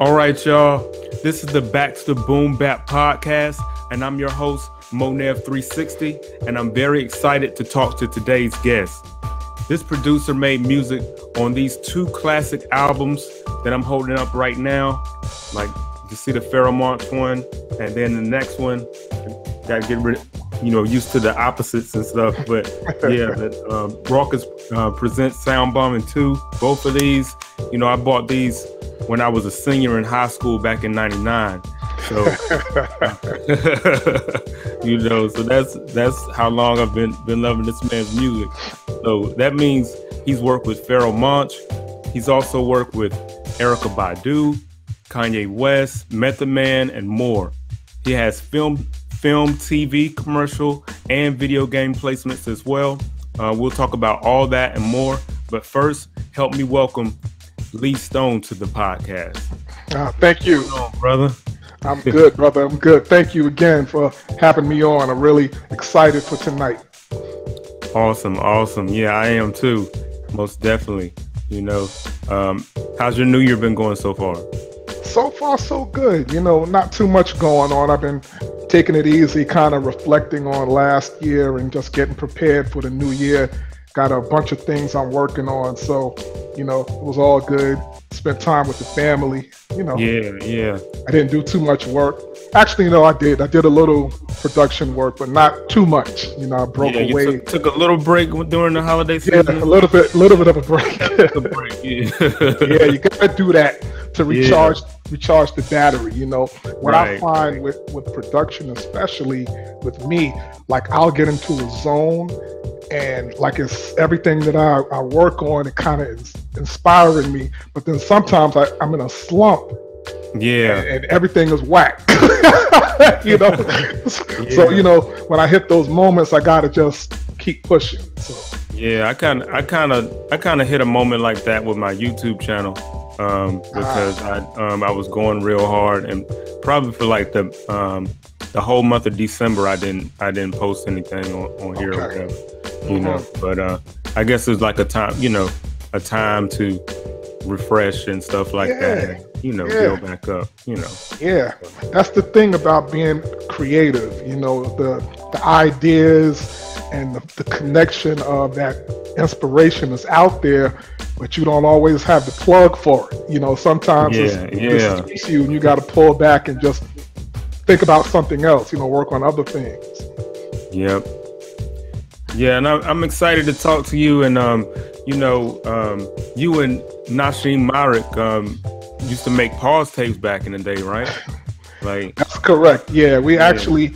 All right, y'all. This is the Baxter Boom Bap podcast, and I'm your host, Monev360, and I'm very excited to talk to today's guest. This producer made music on these two classic albums that I'm holding up right now. Like, you see the Pharoah Monch one, and then the next one, gotta get rid of, used to the opposites and stuff. But yeah, Raucous presents Sound Bombing 2. Both of these, I bought these when I was a senior in high school back in '99. So, so that's how long I've been loving this man's music. So that means he's worked with Pharoah Monch. He's also worked with Erykah Badu, Kanye West, Method Man, and more. He has film, TV, commercial, and video game placements as well. We'll talk about all that and more. But first, help me welcome Lee Stone to the podcast. Thank you. What's going on, brother? I'm good, brother. I'm good. Thank you again for having me on. I'm really excited for tonight. Awesome. Yeah, I am too. Most definitely. How's your new year been going so far? So far, so good. Not too much going on. I've been taking it easy, kind of reflecting on last year and just getting prepared for the new year. Got a bunch of things I'm working on. So, it was all good. Spent time with the family, Yeah. I didn't do too much work. Actually, I did. I did a little production work, but not too much. I broke away. Took a little break during the holiday season. Yeah, a little bit of a break. Yeah, you gotta do that to recharge the battery. What I find with production, especially with me, like I'll get into a zone, and like it's everything that I work on, it kind of is inspiring me. But then sometimes I'm in a slump. Yeah. And everything is whack. So when I hit those moments, I gotta just keep pushing. So yeah, I kind of hit a moment like that with my YouTube channel, because I was going real hard, and probably for like the whole month of December I didn't post anything on here or whatever. But I guess it's like a time to refresh and stuff like that. Build back up. Yeah, that's the thing about being creative. The ideas and the connection of that inspiration is out there, but you don't always have the plug for it. Sometimes it's you, and you got to pull back and just think about something else. Work on other things. Yep. Yeah, and I'm excited to talk to you. And you and Nashim Marek used to make pause tapes back in the day, right? Like, that's correct. Yeah, we actually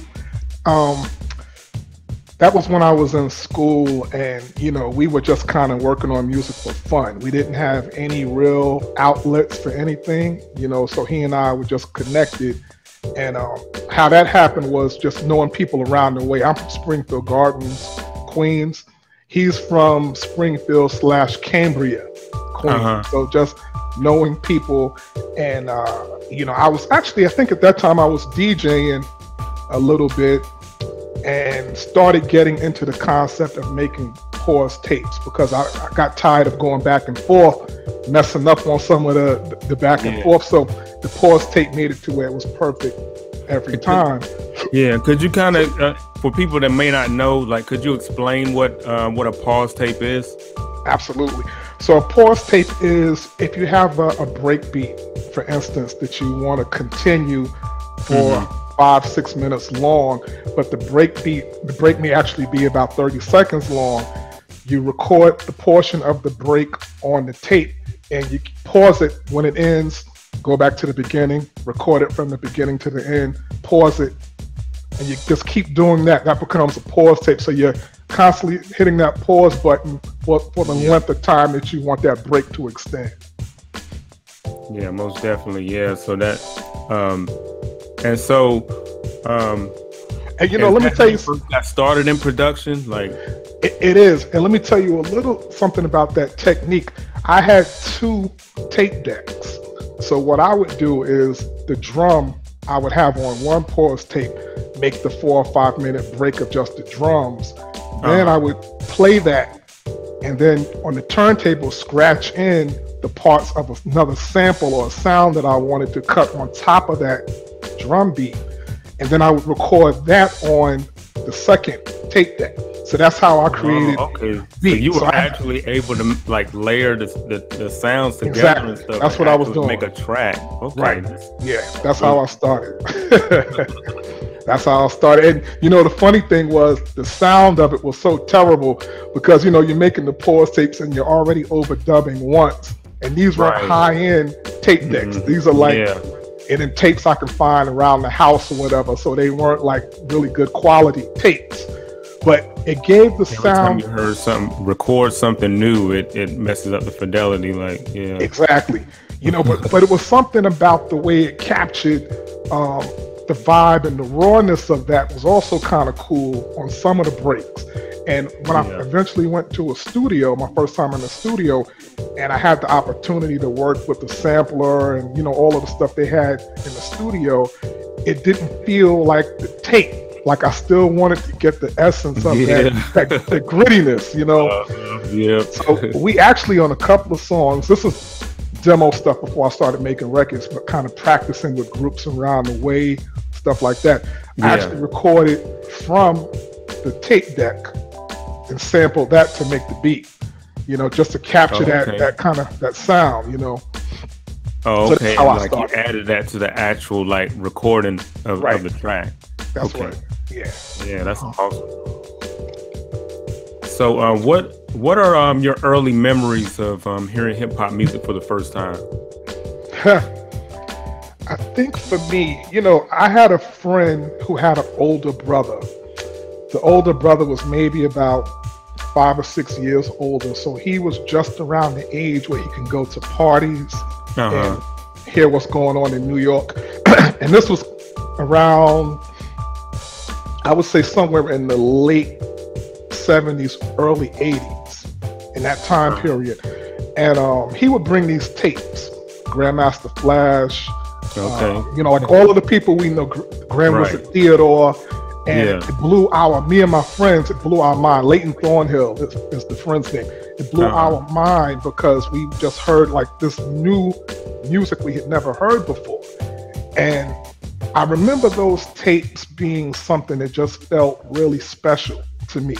that was when I was in school, and we were just kind of working on music for fun. We didn't have any real outlets for anything, so he and I were just connected. And how that happened was just knowing people around the way. I'm from Springfield Gardens, Queens. He's from Springfield/Cambria, Queens. So just knowing people, and I think at that time I was DJing a little bit, and started getting into the concept of making pause tapes, because I got tired of going back and forth, messing up on some of the back and forth. So the pause tape made it to where it was perfect every time. Yeah, could you kind of, for people that may not know, like, could you explain what a pause tape is? Absolutely. So a pause tape is if you have a break beat, for instance, that you want to continue for 5-6 minutes long, but the break may actually be about 30 seconds long. You record the portion of the break on the tape, and you pause it when it ends, go back to the beginning, record it from the beginning to the end, pause it, and you just keep doing that. That becomes a pause tape. So you're constantly hitting that pause button for the length of time that you want that break to extend. Yeah, most definitely. Yeah. So that, and so, and let me tell you, got started in production, like it is. And let me tell you a little something about that technique. I had 2 tape decks. So what I would do is the drum I would have on one pause tape, make the 4 or 5 minute break of just the drums. Then I would play that, and then on the turntable scratch in the parts of another sample or a sound that I wanted to cut on top of that drum beat, and then I would record that on the second tape deck. So that's how I created. Okay. Beats. So you were actually able to like layer the sounds together exactly. and stuff. That's what I was doing. Make a track. Okay. Right. Yeah, that's how I started. That's how I started. And you know, the funny thing was the sound of it was so terrible because you know you're making the pause tapes and you're already overdubbing once. And these were high-end tape decks. These are like and in tapes I can find around the house or whatever. So they weren't like really good quality tapes. But it gave the sound. Every time you heard something, record something new, it messes up the fidelity. Like, yeah. Exactly. You know, but it was something about the way it captured the vibe, and the rawness of that was also kind of cool on some of the breaks. And when I eventually went to a studio, my first time in the studio, and I had the opportunity to work with the sampler and, you know, all of the stuff they had in the studio, it didn't feel like the tape. Like I still wanted to get the essence of that grittiness, you know? So we actually, on a couple of songs, this is demo stuff before I started making records, but kind of practicing with groups around the way, stuff like that. I actually recorded from the tape deck and sampled that to make the beat, you know, just to capture that kind of that sound, you know. Oh, okay. So like you added that to the actual like recording of the track. That's right. Yeah. Yeah, that's awesome. So, what are your early memories of hearing hip hop music for the first time? I think for me, you know, I had a friend who had an older brother. The older brother was maybe about 5 or 6 years older, so he was just around the age where he can go to parties and hear what's going on in New York. And this was around, I would say somewhere in the late 70s, early 80s, in that time period. And he would bring these tapes, Grandmaster Flash, you know, like all of the people we know, Grandmaster Theodore, and it blew me and my friends, it blew our mind. Leighton Thornhill is the friend's name. It blew our mind because we just heard like this new music we had never heard before. And I remember those tapes being something that just felt really special to me.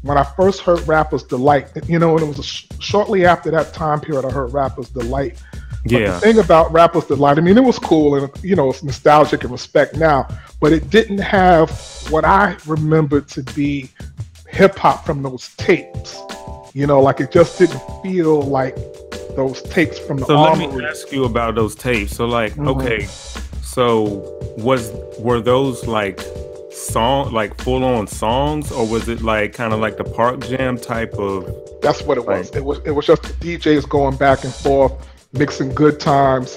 When I first heard Rapper's Delight, you know, and it was shortly after that time period I heard Rapper's Delight. But the thing about Rapper's Delight, I mean, it was cool and, you know, it's nostalgic and respect now, but it didn't have what I remembered to be hip hop from those tapes. You know, like it just didn't feel like those tapes from the Armory. Let me ask you about those tapes. So like, okay, so were those like full on songs, or was it like kind of like the Park Jam type of? That's what it was. It was just the DJs going back and forth, mixing good times,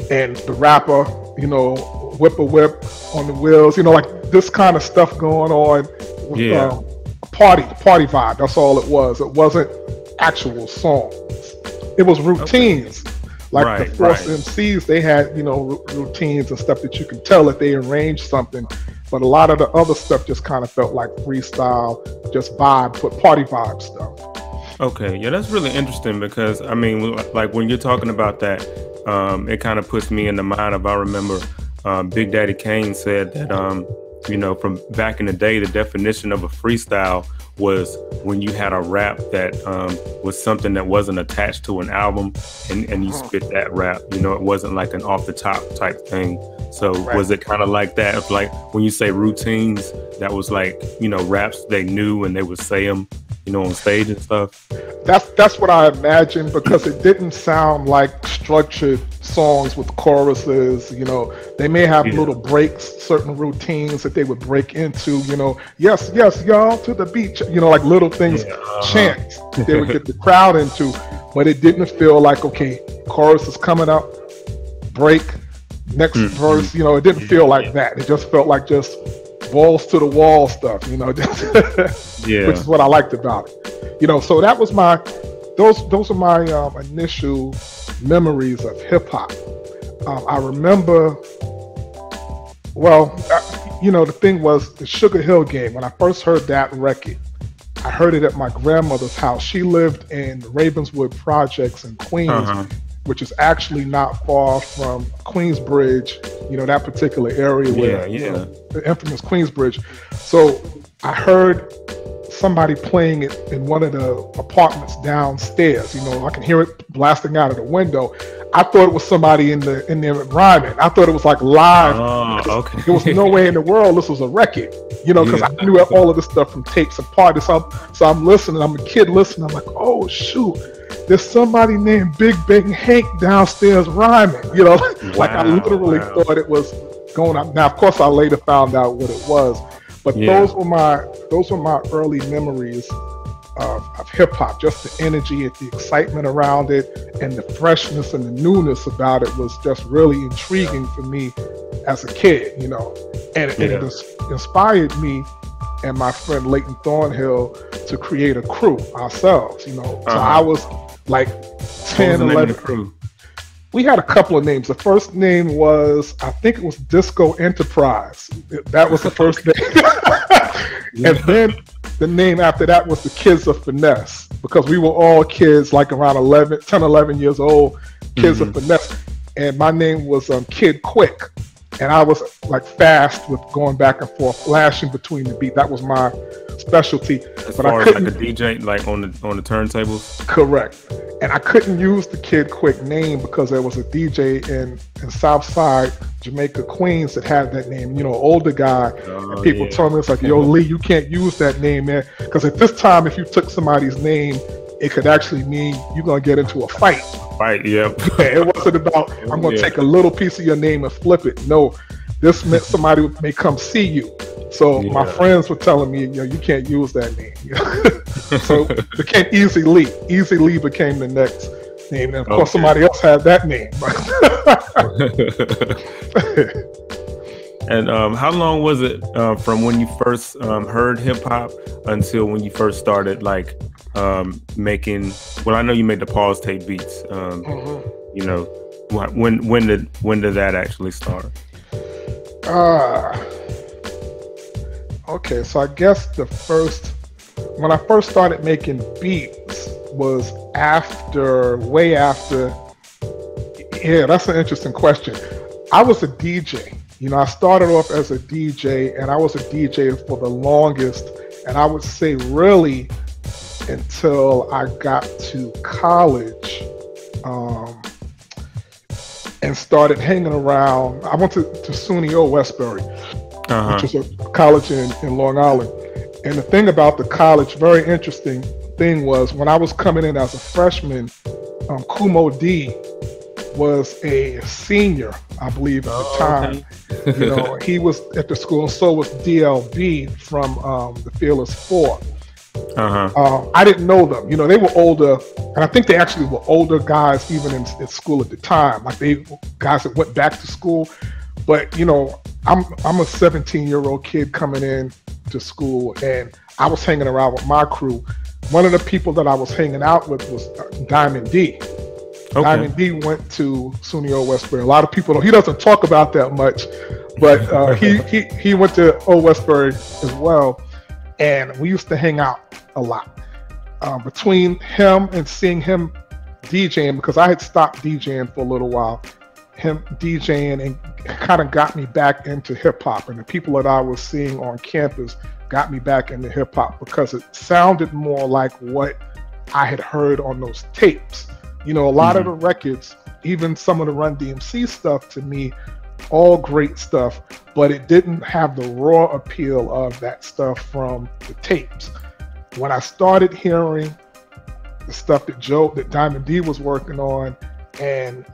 and the rapper, you know, whip a whip on the wheels, you know, like this kind of stuff going on with party vibe. That's all it was. It wasn't actual songs. It was routines. Like the Force MCs, they had, you know, routines and stuff that you can tell that they arranged something. But a lot of the other stuff just kind of felt like freestyle, just vibe, but party vibe stuff. Okay, yeah, that's really interesting because, I mean, like when you're talking about that, it kind of puts me in the mind of, I remember Big Daddy Kane said that, you know, from back in the day, the definition of a freestyle was when you had a rap that was something that wasn't attached to an album and you spit that rap, you know, it wasn't like an off the top type thing. So was it kind of like that? If like when you say routines, that was like, you know, raps they knew and they would say them, you know, on stage and stuff? That's what I imagined, because it didn't sound like structured songs with choruses. You know, they may have little breaks, certain routines that they would break into, you know, yes, y'all to the beach, you know, like little things, chants that they would get the crowd into, but it didn't feel like, okay, chorus is coming up, break, next verse, you know, it didn't feel like that. It just felt like just balls to the wall stuff, you know, which is what I liked about it. You know, so that was those are my initial memories of hip hop. I remember, you know, the thing was the Sugar Hill Gang. When I first heard that record, I heard it at my grandmother's house. She lived in Ravenswood Projects in Queens, which is actually not far from Queensbridge, that particular area where the infamous Queensbridge. So I heard somebody playing it in one of the apartments downstairs. I can hear it blasting out of the window. I thought it was somebody in the environment. I thought it was like live. Oh, okay. There was no way in the world this was a record, because I knew all of this stuff from tapes and parties. So I'm listening. I'm a kid listening. I'm like, oh shoot, there's somebody named Big Bang Hank downstairs rhyming. Like I literally thought it was going on. Now, of course, I later found out what it was, but those were my early memories of hip hop. Just the energy and the excitement around it, and the freshness and the newness about it was just really intriguing for me as a kid, and it inspired me and my friend Leighton Thornhill to create a crew ourselves, So I was like 10, 11. Crew? We had a couple of names. The first name was, I think it was Disco Enterprise. That was the first name. And then the name after that was the Kids of Finesse, because we were all kids, like around 10, 11 years old, Kids of Finesse. And my name was Kid Quick. And I was like fast with going back and forth, flashing between the beat. That was my specialty. But I couldn't, like a DJ, like on the turntables. Correct. And I couldn't use the Kid Quick name because there was a DJ in Southside Jamaica, Queens that had that name. Older guy. And people told me, it's like, yo, Lee, you can't use that name, man, because at this time, if you took somebody's name, it could actually mean you're gonna get into a fight. Right, yeah. It wasn't about, I'm going to take a little piece of your name and flip it. No, this meant somebody may come see you. So my friends were telling me, you can't use that name. So it became Easy Lee. Easy Lee became the next name. And of course, somebody else had that name. And how long was it from when you first heard hip hop until when you first started making? Well, I know you made the pause tape beats. When did that actually start? Okay, so I guess when I first started making beats was way after. Yeah, that's an interesting question. I was a DJ. I started off as a DJ, and I was a DJ for the longest, and I would say really until I got to college, and started hanging around. I went to SUNY Westbury, which is a college in Long Island. And the thing about the college, very interesting thing, was when I was coming in as a freshman, Kumo D was a senior, I believe, at the time. Okay. He was at the school, and so was DLB from the Fearless Four. I didn't know them. They were older, and I think they actually were older guys even in school at the time. Like they guys that went back to school. But I'm a 17-year-old kid coming in to school, and I was hanging around with my crew. One of the people that I was hanging out with was Diamond D. Okay. Diamond D went to SUNY Westbury. A lot of people he doesn't talk about that much, but he went to Westbury as well, and we used to hang out a lot. Between him and seeing him DJing, because I had stopped DJing for a little while, him DJing and kind of got me back into hip hop, and the people that I was seeing on campus got me back into hip hop because it sounded more like what I had heard on those tapes. A lot of the records, even some of the Run DMC stuff, to me, all great stuff, but it didn't have the raw appeal of that stuff from the tapes. When I started hearing the stuff that Diamond D was working on, and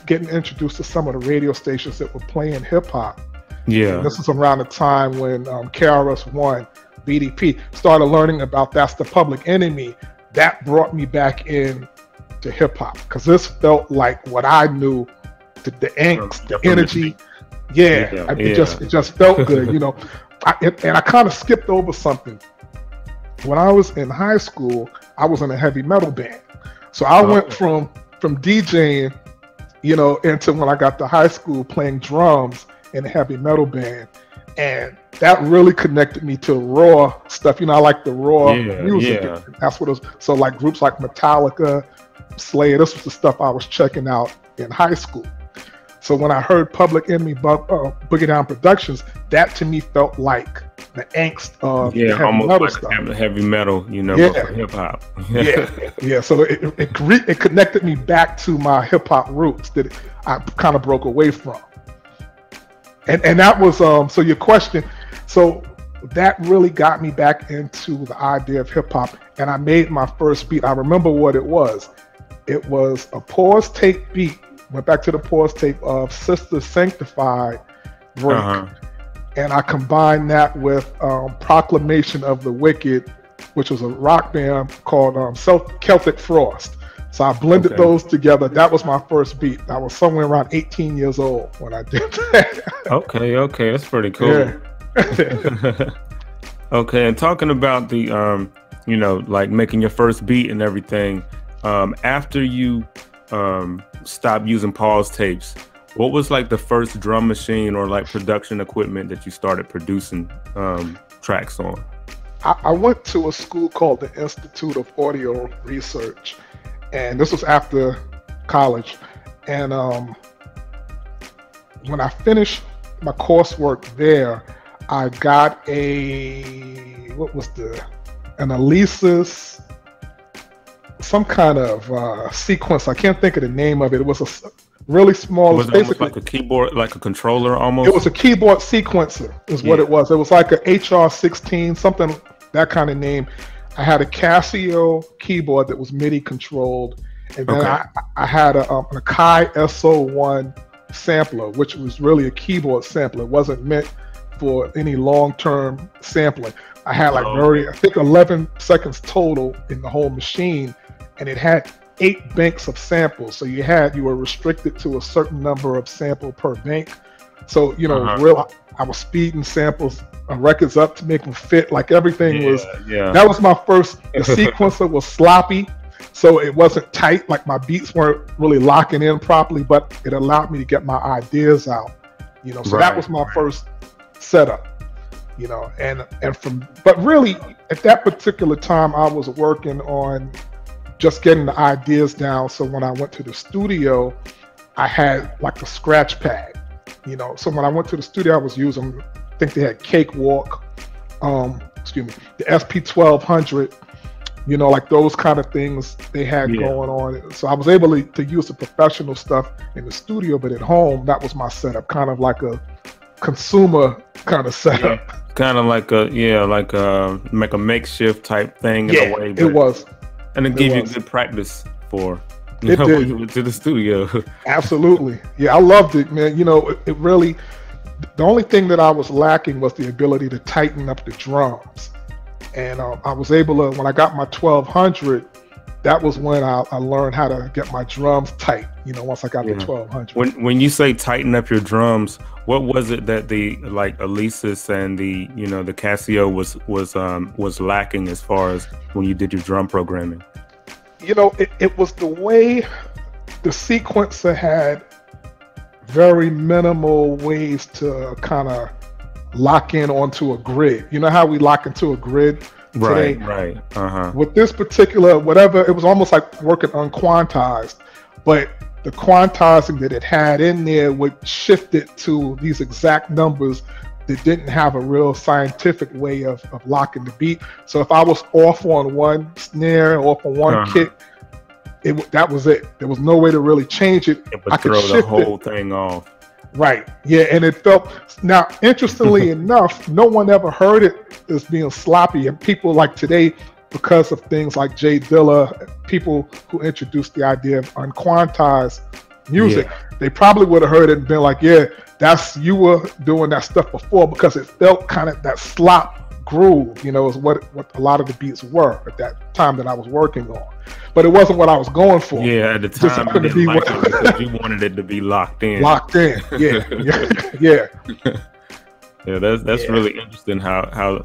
getting introduced to some of the radio stations that were playing hip hop. Yeah, this is around the time when KRS-One, BDP, started learning about That's the Public Enemy. That brought me back in to hip hop, because this felt like what I knew, the angst, the energy. It just felt good, and I kind of skipped over something. When I was in high school, I was in a heavy metal band, so I went from DJing, into when I got to high school playing drums in a heavy metal band, and that really connected me to raw stuff. You know, I like the raw music. Yeah. That's what it was. So like groups like Metallica, Slayer, this was the stuff I was checking out in high school. So when I heard Public Enemy, Boogie Down Productions, that to me felt like the angst of the heavy almost metal like stuff. Heavy metal, you know, but for hip hop. Yeah. So it connected me back to my hip hop roots that I kind of broke away from. And that was so your question. So that really got me back into the idea of hip hop, and I made my first beat. I remember what it was. It was a pause tape beat. Went back to the pause tape of Sister Sanctified break, and I combined that with Proclamation of the Wicked, which was a rock band called Celtic Frost. So I blended those together. That was my first beat. I was somewhere around 18 years old when I did that. Okay, that's pretty cool. Yeah. Okay, and talking about the you know, like making your first beat and everything, after you stopped using pause tapes, what was like the first drum machine or like production equipment that you started producing tracks on? I went to a school called the Institute of Audio Research, and this was after college. And when I finished my coursework there, I got an Alesis, some kind of sequence. I can't think of the name of it. It was a really small. Was it basically like a keyboard, like a controller almost? It was a keyboard sequencer, is what it was. It was like a HR16, something, that kind of name. I had a Casio keyboard that was MIDI controlled, and then I had a Akai SO1 sampler, which was really a keyboard sampler. It wasn't meant for any long-term sampling. I had like I think 11 seconds total in the whole machine, and it had 8 banks of samples. So you were restricted to a certain number of sample per bank. So, you know, I was speeding samples, records up to make them fit. Like everything was, that was my first, the sequencer was sloppy. So it wasn't tight, like my beats weren't really locking in properly, but it allowed me to get my ideas out, you know. So that was my first setup, you know, but really at that particular time I was working on just getting the ideas down. So when I went to the studio, I had like a scratch pad, you know. So when I went to the studio, I was using, I think they had Cakewalk, the SP1200, you know, like those kind of things they had going on. So I was able to use the professional stuff in the studio, but at home, that was my setup, kind of like a consumer kind of setup. Kind of like make a makeshift type thing in a way. It was. And it gave you good practice for when you went to the studio. Absolutely. Yeah, I loved it, man. You know, it really, the only thing that I was lacking was the ability to tighten up the drums. And I was able to, when I got my 1200, that was when I learned how to get my drums tight, you know, once I got the 1200. When you say tighten up your drums, what was it that the like Alesis and the, you know, the Casio was lacking as far as when you did your drum programming? You know, it was the way the sequencer had very minimal ways to kind of lock in onto a grid. You know how we lock into a grid today? Right. With this particular, whatever, it was almost like working unquantized, but the quantizing that it had in there would shift it to these exact numbers that didn't have a real scientific way of locking the beat. So if I was off on one snare, off on one kick, that was it. There was no way to really change it. It would throw the whole thing off. Right. Yeah, and it felt, now interestingly enough, no one ever heard it as being sloppy, and people like today, because of things like Jay Dilla, people who introduced the idea of unquantized music, they probably would have heard it and been like, yeah, you were doing that stuff before, because it felt kind of that slop groove, you know, is what a lot of the beats were at that time that I was working on. But it wasn't what I was going for. Yeah, at the time you didn't like it because you wanted it to be locked in. Locked in, yeah. Yeah, that's really interesting how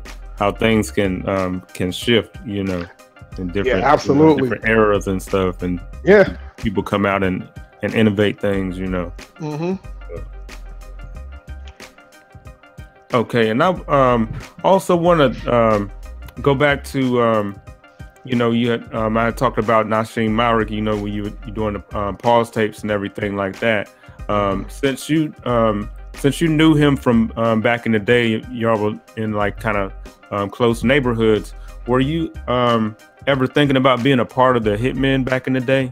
things can shift, you know, in different, absolutely. Different eras and stuff, and people come out and innovate things, you know. Okay, and I also want to go back to you know, you had I had talked about Nasheem Maurik, you know, when you doing the pause tapes and everything like that. Since you knew him from back in the day, y'all were in like kind of close neighborhoods. Were you ever thinking about being a part of the Hitmen back in the day?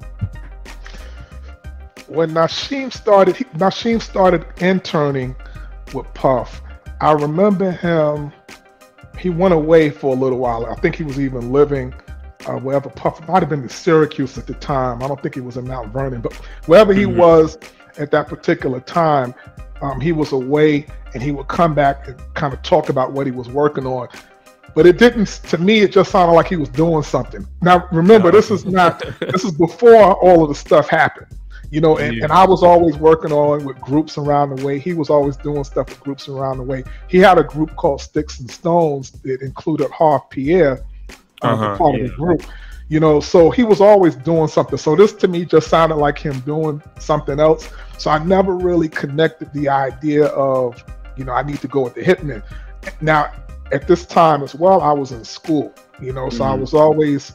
When Nasheem started interning with Puff, I remember him. He went away for a little while. I think he was even living wherever Puff might have been in Syracuse at the time. I don't think he was in Mount Vernon, but wherever he was at that particular time, he was away, and he would come back and kind of talk about what he was working on. But it didn't, to me, it just sounded like he was doing something. Now, remember, this is before all of the stuff happened, you know, and I was always working on with groups around the way. He was always doing stuff with groups around the way. He had a group called Sticks and Stones that included Harv Pierre, part of the group, you know, so he was always doing something. So this to me just sounded like him doing something else. So I never really connected the idea of, you know, I need to go with the Hitmen. Now, at this time as well, I was in school, you know, so I was always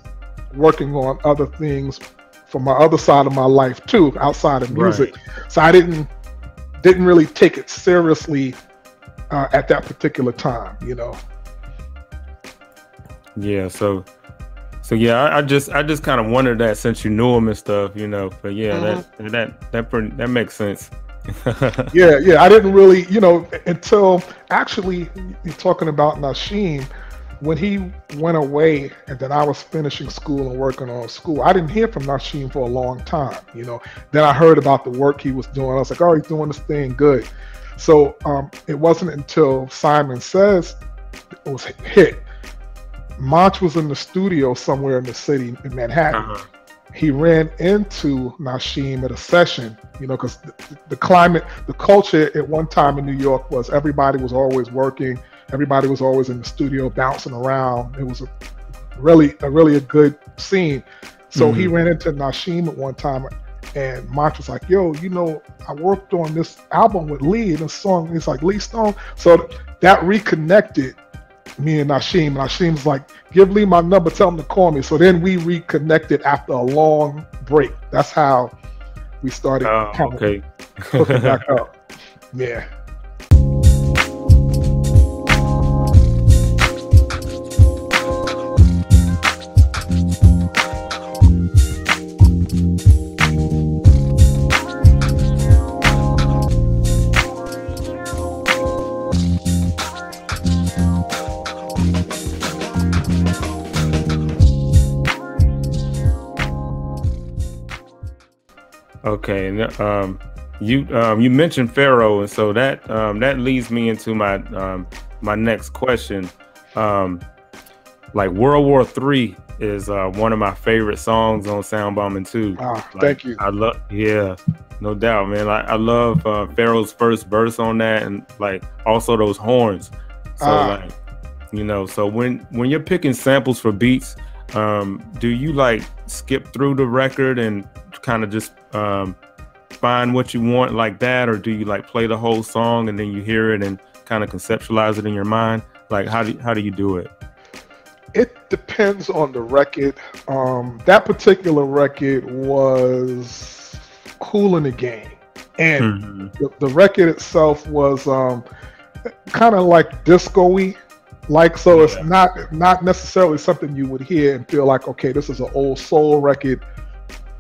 working on other things for my other side of my life too, outside of music. Right. So I didn't really take it seriously at that particular time, you know. Yeah, so yeah, I just kind of wondered that since you knew him and stuff, you know. But yeah, that makes sense. yeah, I didn't really, you know, until actually you're talking about Nasheem, when he went away and then I was finishing school and working on school, I didn't hear from Nasheem for a long time, you know. Then I heard about the work he was doing. I was like, oh, he's doing this thing good. So it wasn't until Simon Says it was hit. Monch was in the studio somewhere in the city in Manhattan. He ran into Nasheem at a session, you know, because the climate, the culture at one time in New York was everybody was always working. Everybody was always in the studio bouncing around. It was a really a good scene. So he ran into Nasheem at one time, and Monch was like, yo, you know, I worked on this album with Lee, and this song is like Lee Stone. So that reconnected me and Nasheem. Nasheem's like, give Lee my number, tell him to call me. So then we reconnected after a long break. That's how we started hooking back up. Yeah. Okay, and you mentioned Pharaoh, and so that leads me into my my next question. Like World War III is one of my favorite songs on Soundbombing too. Thank you. I love, yeah, no doubt, man. I love Pharaoh's first verse on that, and like also those horns. So like, you know, so when you're picking samples for beats, do you like skip through the record and kind of just find what you want like that, or do you like play the whole song and then you hear it and kind of conceptualize it in your mind? Like how do you do it? It depends on the record. That particular record was Cool in the Game, and the record itself was kind of like disco-y. Like, so it's not necessarily something you would hear and feel like, okay, this is an old soul record.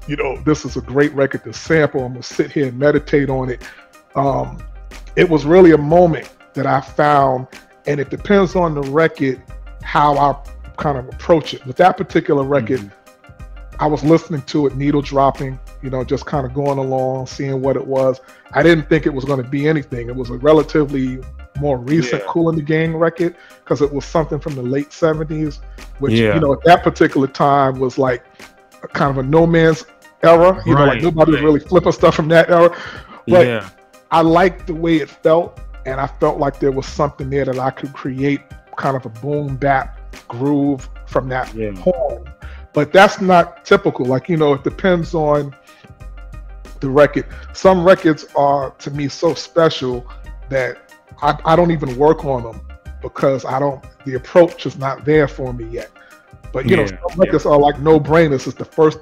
You know, this is a great record to sample. I'm gonna sit here and meditate on it. It was really a moment that I found, and it depends on the record how I kind of approach it. With that particular record, I was listening to it, needle dropping, you know, just kind of going along, seeing what it was. I didn't think it was going to be anything. It was a relatively more recent Cool in the Game record, because it was something from the late 70s, which, you know, at that particular time was like a kind of a no man's era. You know, like nobody was really flipping stuff from that era. But I liked the way it felt, and I felt like there was something there that I could create kind of a boom bap groove from that horn. But that's not typical. Like, you know, it depends on the record. Some records are, to me, so special that I don't even work on them because the approach is not there for me yet. But you know, some records are like no-brainers. It's the first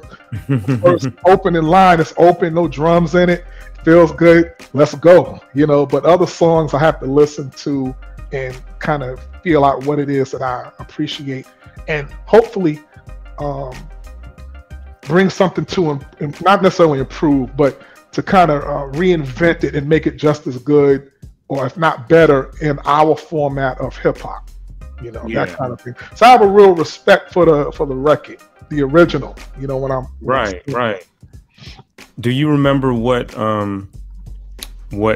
opening line. It's open, no drums in it. Feels good. Let's go. You know, but other songs I have to listen to and kind of feel out what it is that I appreciate, and hopefully bring something to them, not necessarily improve, but to kind of reinvent it and make it just as good, or if not better, in our format of hip hop. You know, that kind of thing. So I have a real respect for the record, the original. You know, when I'm right. Do you remember what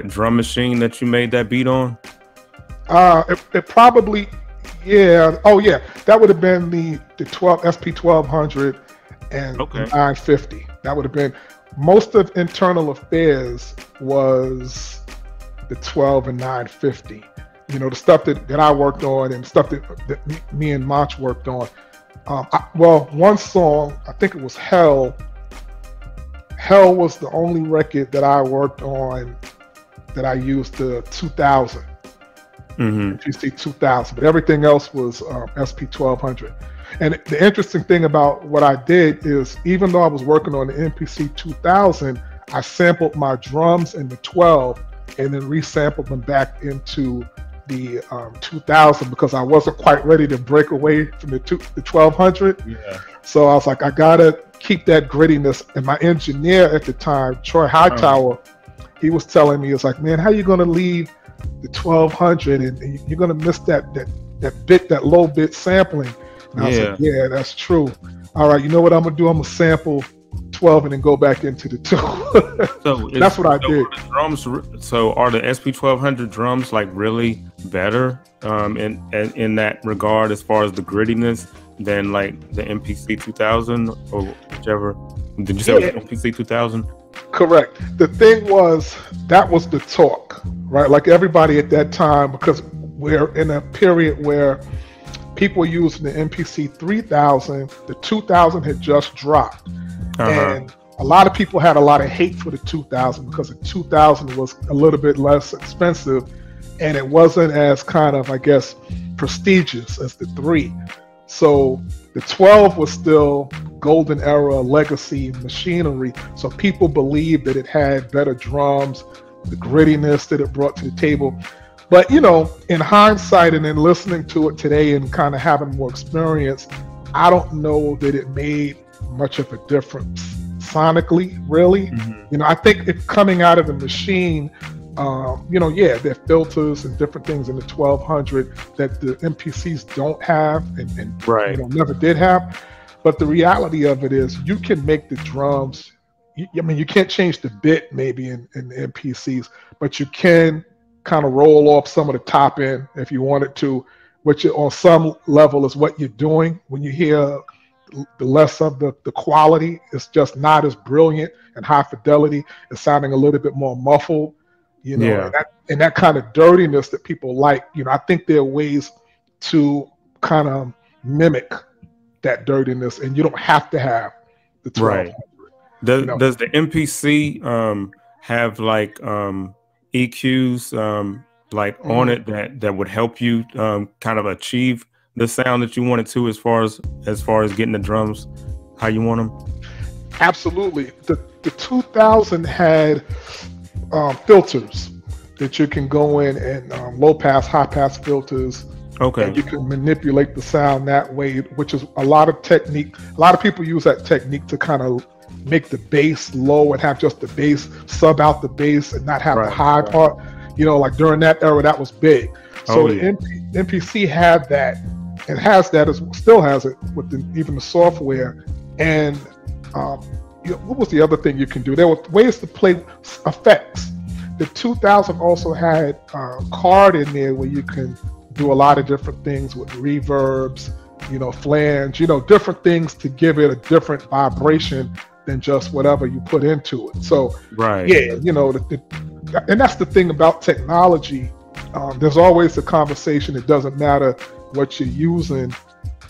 drum machine that you made that beat on? It probably, yeah. Oh yeah, that would have been the SP 1200 and 950. That would have been most of Internal Affairs was the 12 and 950. You know, the stuff that I worked on and stuff that me and Mach worked on. Well, one song, I think it was Hell. Hell was the only record that I worked on that I used the 2000. MPC 2000, but everything else was SP 1200. And the interesting thing about what I did is, even though I was working on the MPC 2000, I sampled my drums in the 12 and then resampled them back into the 2000 because I wasn't quite ready to break away from the 1200. Yeah. So I was like, I gotta keep that grittiness. And my engineer at the time, Troy Hightower, he was telling me, it's like, man, how you gonna leave the 1200 and you're gonna miss that low bit sampling? And I was like, yeah, that's true. All right, you know what I'm gonna do? I'm gonna sample 12 and then go back into the 2. So that's what I did. So are the SP 1200 drums like really better in that regard as far as the grittiness than like the MPC 2000 or whichever? Did you say it was MPC 2000? Correct. The thing was, that was the talk, right? Like everybody at that time, because we're in a period where people were using the MPC 3000, the 2000 had just dropped. And a lot of people had a lot of hate for the 2000 because the 2000 was a little bit less expensive and it wasn't as kind of, I guess, prestigious as the 3. So the 12 was still golden era legacy machinery. So people believed that it had better drums, the grittiness that it brought to the table. But, you know, in hindsight and in listening to it today and kind of having more experience, I don't know that it made much of a difference sonically, really. You know, I think it coming out of the machine, you know, there are filters and different things in the 1200 that the MPCs don't have and you know, never did have. But the reality of it is you can make the drums, I mean, you can't change the bit maybe in the MPCs, but you can kind of roll off some of the top end if you wanted to, which on some level is what you're doing. When you hear the less of the quality, it's just not as brilliant and high fidelity. It's sounding a little bit more muffled, you know, and that kind of dirtiness that people like. You know, I think there are ways to kind of mimic that dirtiness, and you don't have to have the 1200. Does the MPC have like EQs like on it that would help you kind of achieve the sound that you wanted to, as far as getting the drums how you want them? Absolutely. The 2000 had filters that you can go in and low pass, high pass filters. And you can manipulate the sound that way, which is a lot of technique. A lot of people use that technique to kind of make the bass low and have just the bass, sub out the bass and not have the high part. You know, like during that era, that was big. So the MPC had that. It has that, still has it with even the software. And you know, what was the other thing you can do? There were ways to play effects. The 2000 also had a card in there where you can do a lot of different things with reverbs, you know, flange, you know, different things to give it a different vibration than just whatever you put into it. So, you know, and that's the thing about technology. There's always a conversation. It doesn't matter what you're using,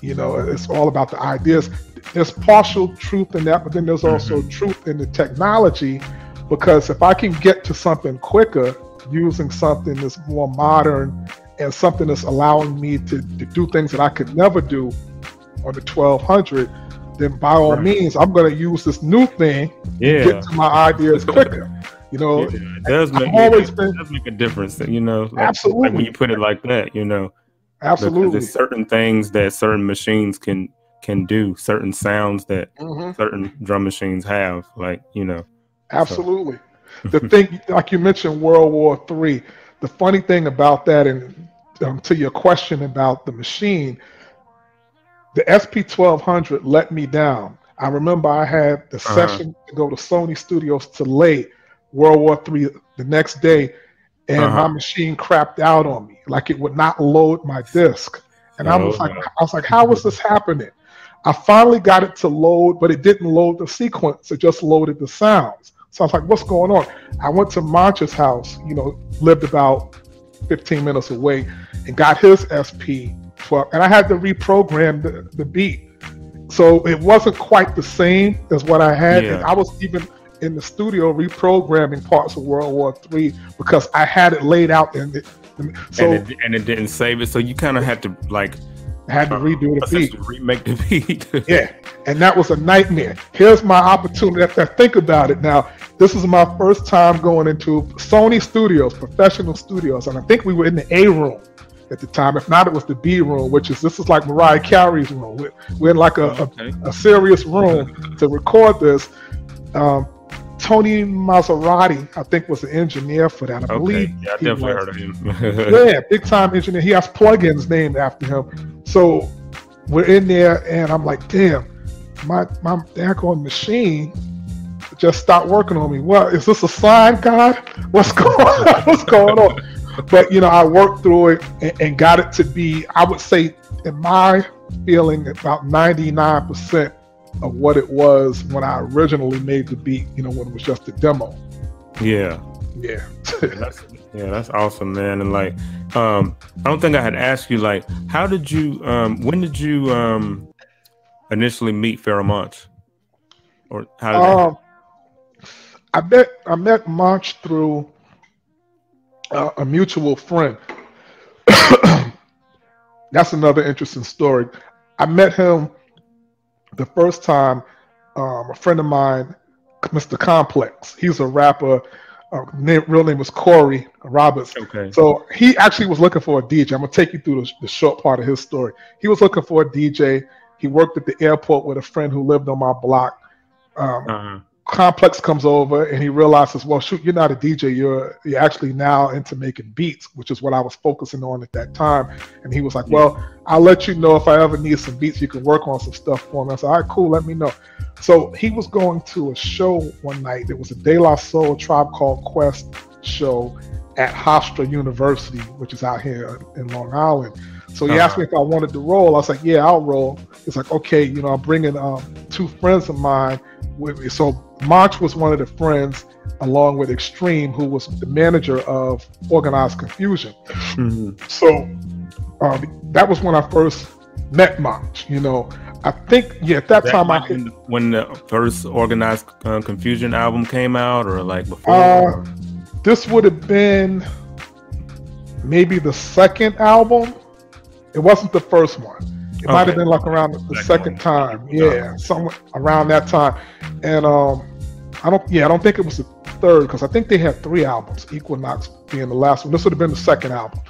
you know, it's all about the ideas. There's partial truth in that, but then there's also truth in the technology, because if I can get to something quicker, using something that's more modern and something that's allowing me to do things that I could never do on the 1200, then by all means, I'm going to use this new thing and get to my ideas quicker. You know, it does make a difference. You know, absolutely. Like when you put it like that, you know, absolutely. There's certain things that certain machines can do, certain sounds that certain drum machines have, like, you know. Absolutely. So. The thing, like you mentioned, World War III. The funny thing about that, and to your question about the machine, the SP1200 let me down. I remember I had the session to go to Sony Studios to lay World War III the next day, and my machine crapped out on me. Like it would not load my disc. And I was like, how is this happening? I finally got it to load, but it didn't load the sequence. It just loaded the sounds. So I was like, what's going on? I went to Mancha's house, you know, lived about 15 minutes away, and got his SP12, and I had to reprogram the beat. So it wasn't quite the same as what I had. And I was even in the studio reprogramming parts of World War III because I had it laid out and it didn't save it. So you kind of had to redo the beat, remake the beat. Yeah, and that was a nightmare. Here's my opportunity. Think about it now. This is my first time going into Sony Studios, professional studios, and I think we were in the A room at the time. If not, it was the B room, this is like Mariah Carey's room. We're in like a serious room to record this. Tony Maserati, I think, was the engineer for that. I believe. Yeah, I definitely heard of him. Yeah, big time engineer. He has plugins named after him. So we're in there, and I'm like, damn, my daggone machine just stopped working on me. Well, is this a sign, God? What's going on? What's going on? But you know, I worked through it and got it to be, I would say, in my feeling, about 99% of what it was when I originally made the beat, you know, when it was just a demo. Yeah. That's awesome, man. And like, I don't think I had asked you, like, how did you, when did you initially meet Pharoah Monch? Or how did I met Monch through a mutual friend. That's another interesting story. I met him the first time, a friend of mine, Mr. Complex. He's a rapper. Real name was Corey Roberts. Okay. So he actually was looking for a DJ. I'm gonna take you through the short part of his story. He was looking for a DJ. He worked at the airport with a friend who lived on my block. Complex comes over and he realizes, well, shoot, you're not a DJ. You're actually now into making beats, which is what I was focusing on at that time. And he was like, well, I'll let you know if I ever need some beats. You can work on some stuff for me. I said, all right, cool. Let me know. So he was going to a show one night. There was a De La Soul Tribe Called Quest show at Hofstra University, which is out here in Long Island. So he asked me if I wanted to roll. I was like, yeah, I'll roll. It's like, okay, you know, I'm bringing two friends of mine with me. So Monch was one of the friends, along with Extreme, who was the manager of Organized Confusion. So that was when I first met Monch. You know, I think, at that time when the first Organized Confusion album came out, or like before? This would have been maybe the second album. It wasn't the first one. It might have been like around the second time. Yeah, somewhere around that time. And I don't think it was the third, because I think they had 3 albums, Equinox being the last one. This would have been the second album.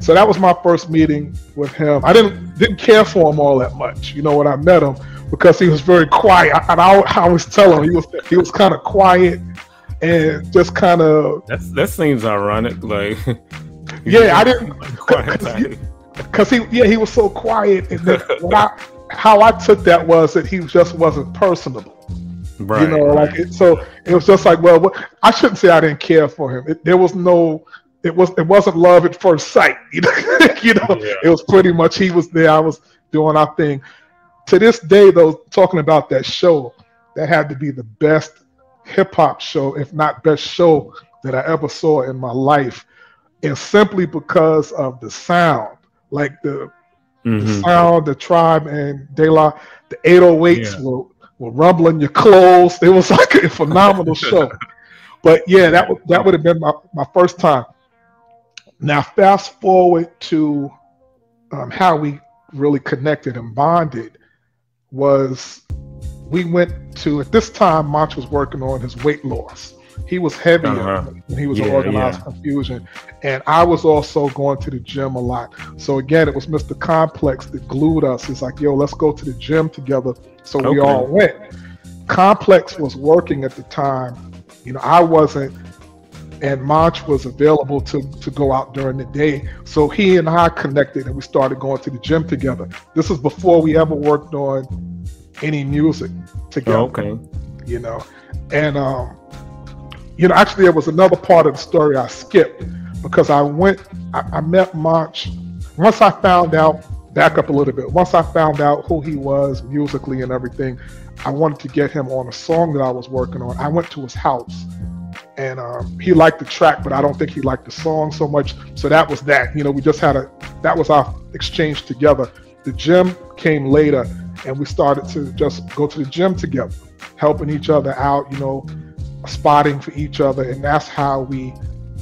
So that was my first meeting with him. I didn't care for him all that much, you know, when I met him, because he was very quiet. And I always tell him he was kind of quiet and just kind of. That seems ironic, like. Yeah, I didn't. Because he was so quiet, and then how I took that was that he just wasn't personable. Right. You know, like so it was just like, well, I shouldn't say I didn't care for him. It wasn't love at first sight. You know, It was pretty much he was there, I was doing our thing. To this day, though, talking about that show, that had to be the best hip hop show, if not best show that I ever saw in my life, and simply because of the sound. Like the sound, the Tribe and De La, the 808s were rumbling your clothes. It was like a phenomenal show. But yeah, that would have been my first time. Now, fast forward to how we really connected and bonded was we went to, at this time, Monch was working on his weight loss. He was heavier when he was on Organized Confusion. And I was also going to the gym a lot. So again, it was Mr. Complex that glued us. He's like, yo, let's go to the gym together. So we all went. Complex was working at the time. You know, I wasn't, and Monch was available to go out during the day. So he and I connected and we started going to the gym together. This is before we ever worked on any music together. You know, and you know, actually there was another part of the story I skipped because I met Monch. Once I found out, back up a little bit, once I found out who he was musically and everything, I wanted to get him on a song that I was working on. I went to his house and he liked the track, but I don't think he liked the song so much. So that was that. You know, we just had that was our exchange together. The gym came later and we started to just go to the gym together, helping each other out, you know, spotting for each other, and that's how we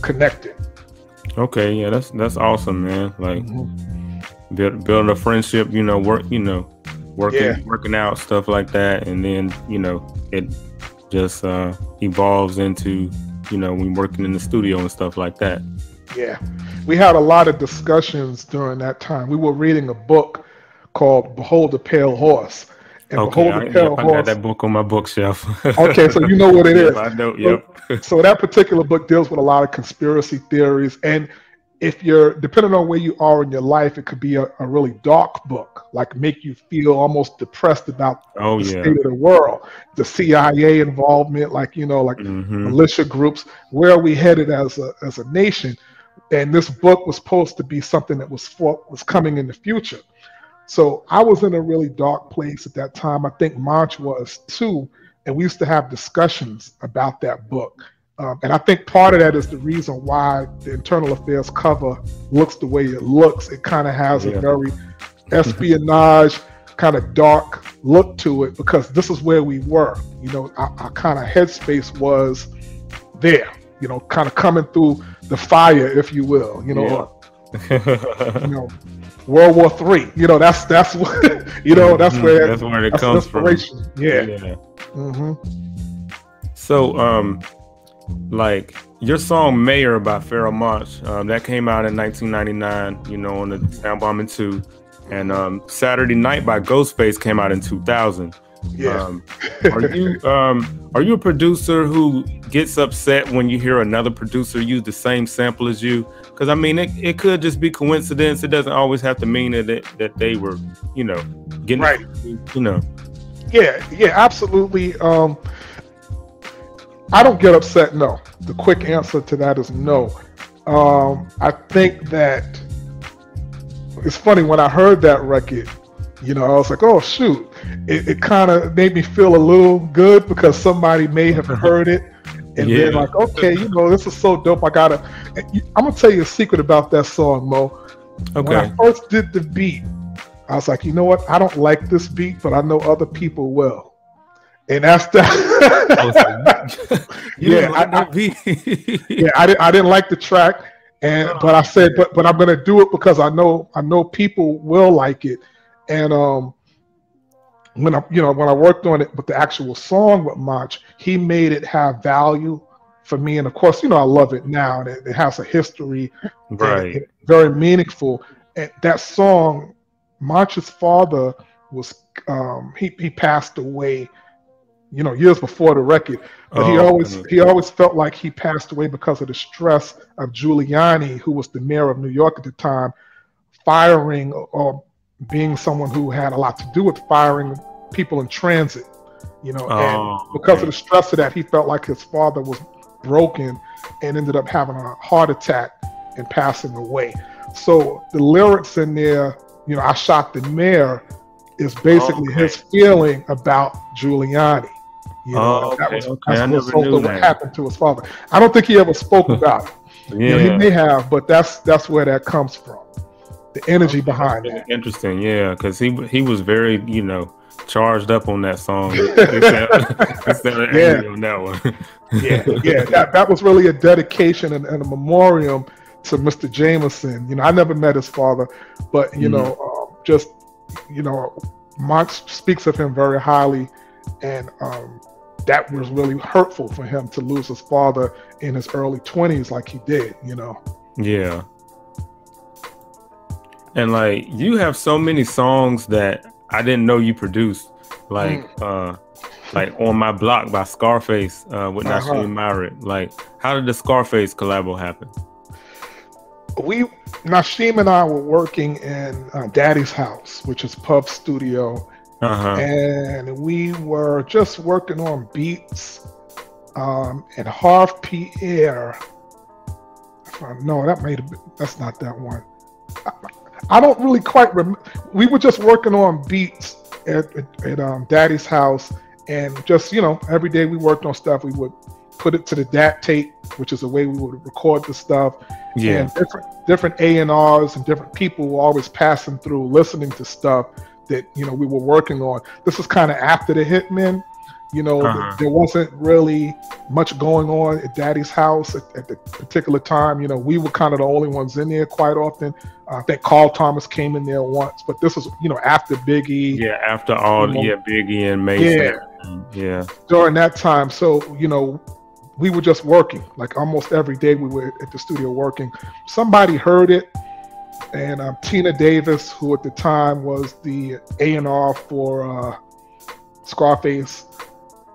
connected. Okay, yeah, that's awesome, man. Like building a friendship, you know, working out, stuff like that, and then, you know, it just evolves into, you know, we working in the studio and stuff like that. Yeah, we had a lot of discussions during that time. We were reading a book called Behold the Pale Horse. And I got that book on my bookshelf. Okay, so you know what it is. I know, yep. So that particular book deals with a lot of conspiracy theories. And if you're, depending on where you are in your life, it could be a really dark book, like make you feel almost depressed about the state of the world. The CIA involvement, like, you know, like militia groups. Where are we headed as a nation? And this book was supposed to be something that was coming in the future. So I was in a really dark place at that time. I think Monch was too. And we used to have discussions about that book. And I think part of that is the reason why the Internal Affairs cover looks the way it looks. It kind of has a very espionage, kind of dark look to it, because this is where we were. You know, our kind of headspace was there, you know, kind of coming through the fire, if you will, you know, you know, World War III, you know, that's what, you know, that's where it comes from. Yeah. So, like your song Mayor by Pharoah Monch, that came out in 1999, you know, on the Sound Bombing 2, and Saturday Night by Ghostface came out in 2000. Are you a producer who gets upset when you hear another producer use the same sample as you? Because I mean, it could just be coincidence. It doesn't always have to mean that they were, you know, getting right. You know. Yeah, absolutely. I don't get upset. No, the quick answer to that is no. I think that it's funny when I heard that record. You know, I was like, oh shoot! It kind of made me feel a little good because somebody may have heard it and been like, okay, you know, this is so dope. I'm gonna tell you a secret about that song, Mo. Okay. When I first did the beat, I was like, you know what? I don't like this beat, but I know other people will. And that's that. I didn't like the track, but I said, but I'm gonna do it because I know people will like it. And when I worked on it with the actual song with Monch, he made it have value for me. And of course, you know, I love it now. And it has a history, right? And very meaningful. And that song, Monch's father was he passed away, you know, years before the record. But he always felt like he passed away because of the stress of Giuliani, who was the mayor of New York at the time, firing or being someone who had a lot to do with firing people in transit, you know, and because of the stress of that, he felt like his father was broken and ended up having a heart attack and passing away. So the lyrics in there, you know, I Shot the Mayor, is basically his feeling about Giuliani. You know, that's what happened to his father. I don't think he ever spoke about it. You know, he may have, but that's where that comes from. The energy behind that. Interesting, yeah, because he was very, you know, charged up on that song. Instead of angry on that one. That was really a dedication and a memoriam to Mr. Jameson. You know, I never met his father, but you know, just you know, Monk speaks of him very highly, and that was really hurtful for him to lose his father in his early 20s like he did. You know. Yeah. And like you have so many songs that I didn't know you produced, like On My Block by Scarface with Streamyard. Like, how did the Scarface collabo happen? Nasheem and I were working in Daddy's house, which is Pub Studio, and we were just working on beats. And Harv Pierre, no, that's not that one. I don't really quite remember. We were just working on beats at Daddy's house, and just, you know, every day we worked on stuff. We would put it to the DAT tape, which is the way we would record the stuff. Yeah. And different A&Rs and different people were always passing through, listening to stuff that, you know, we were working on. This was kind of after the Hitmen. You know, there wasn't really much going on at Daddy's house at the particular time. You know, we were kind of the only ones in there quite often. I think Carl Thomas came in there once, but this was, you know, after Biggie. Yeah, after all, Biggie and Mason. Yeah. During that time. So, you know, we were just working. Like almost every day we were at the studio working. Somebody heard it, and Tina Davis, who at the time was the A&R for Scarface,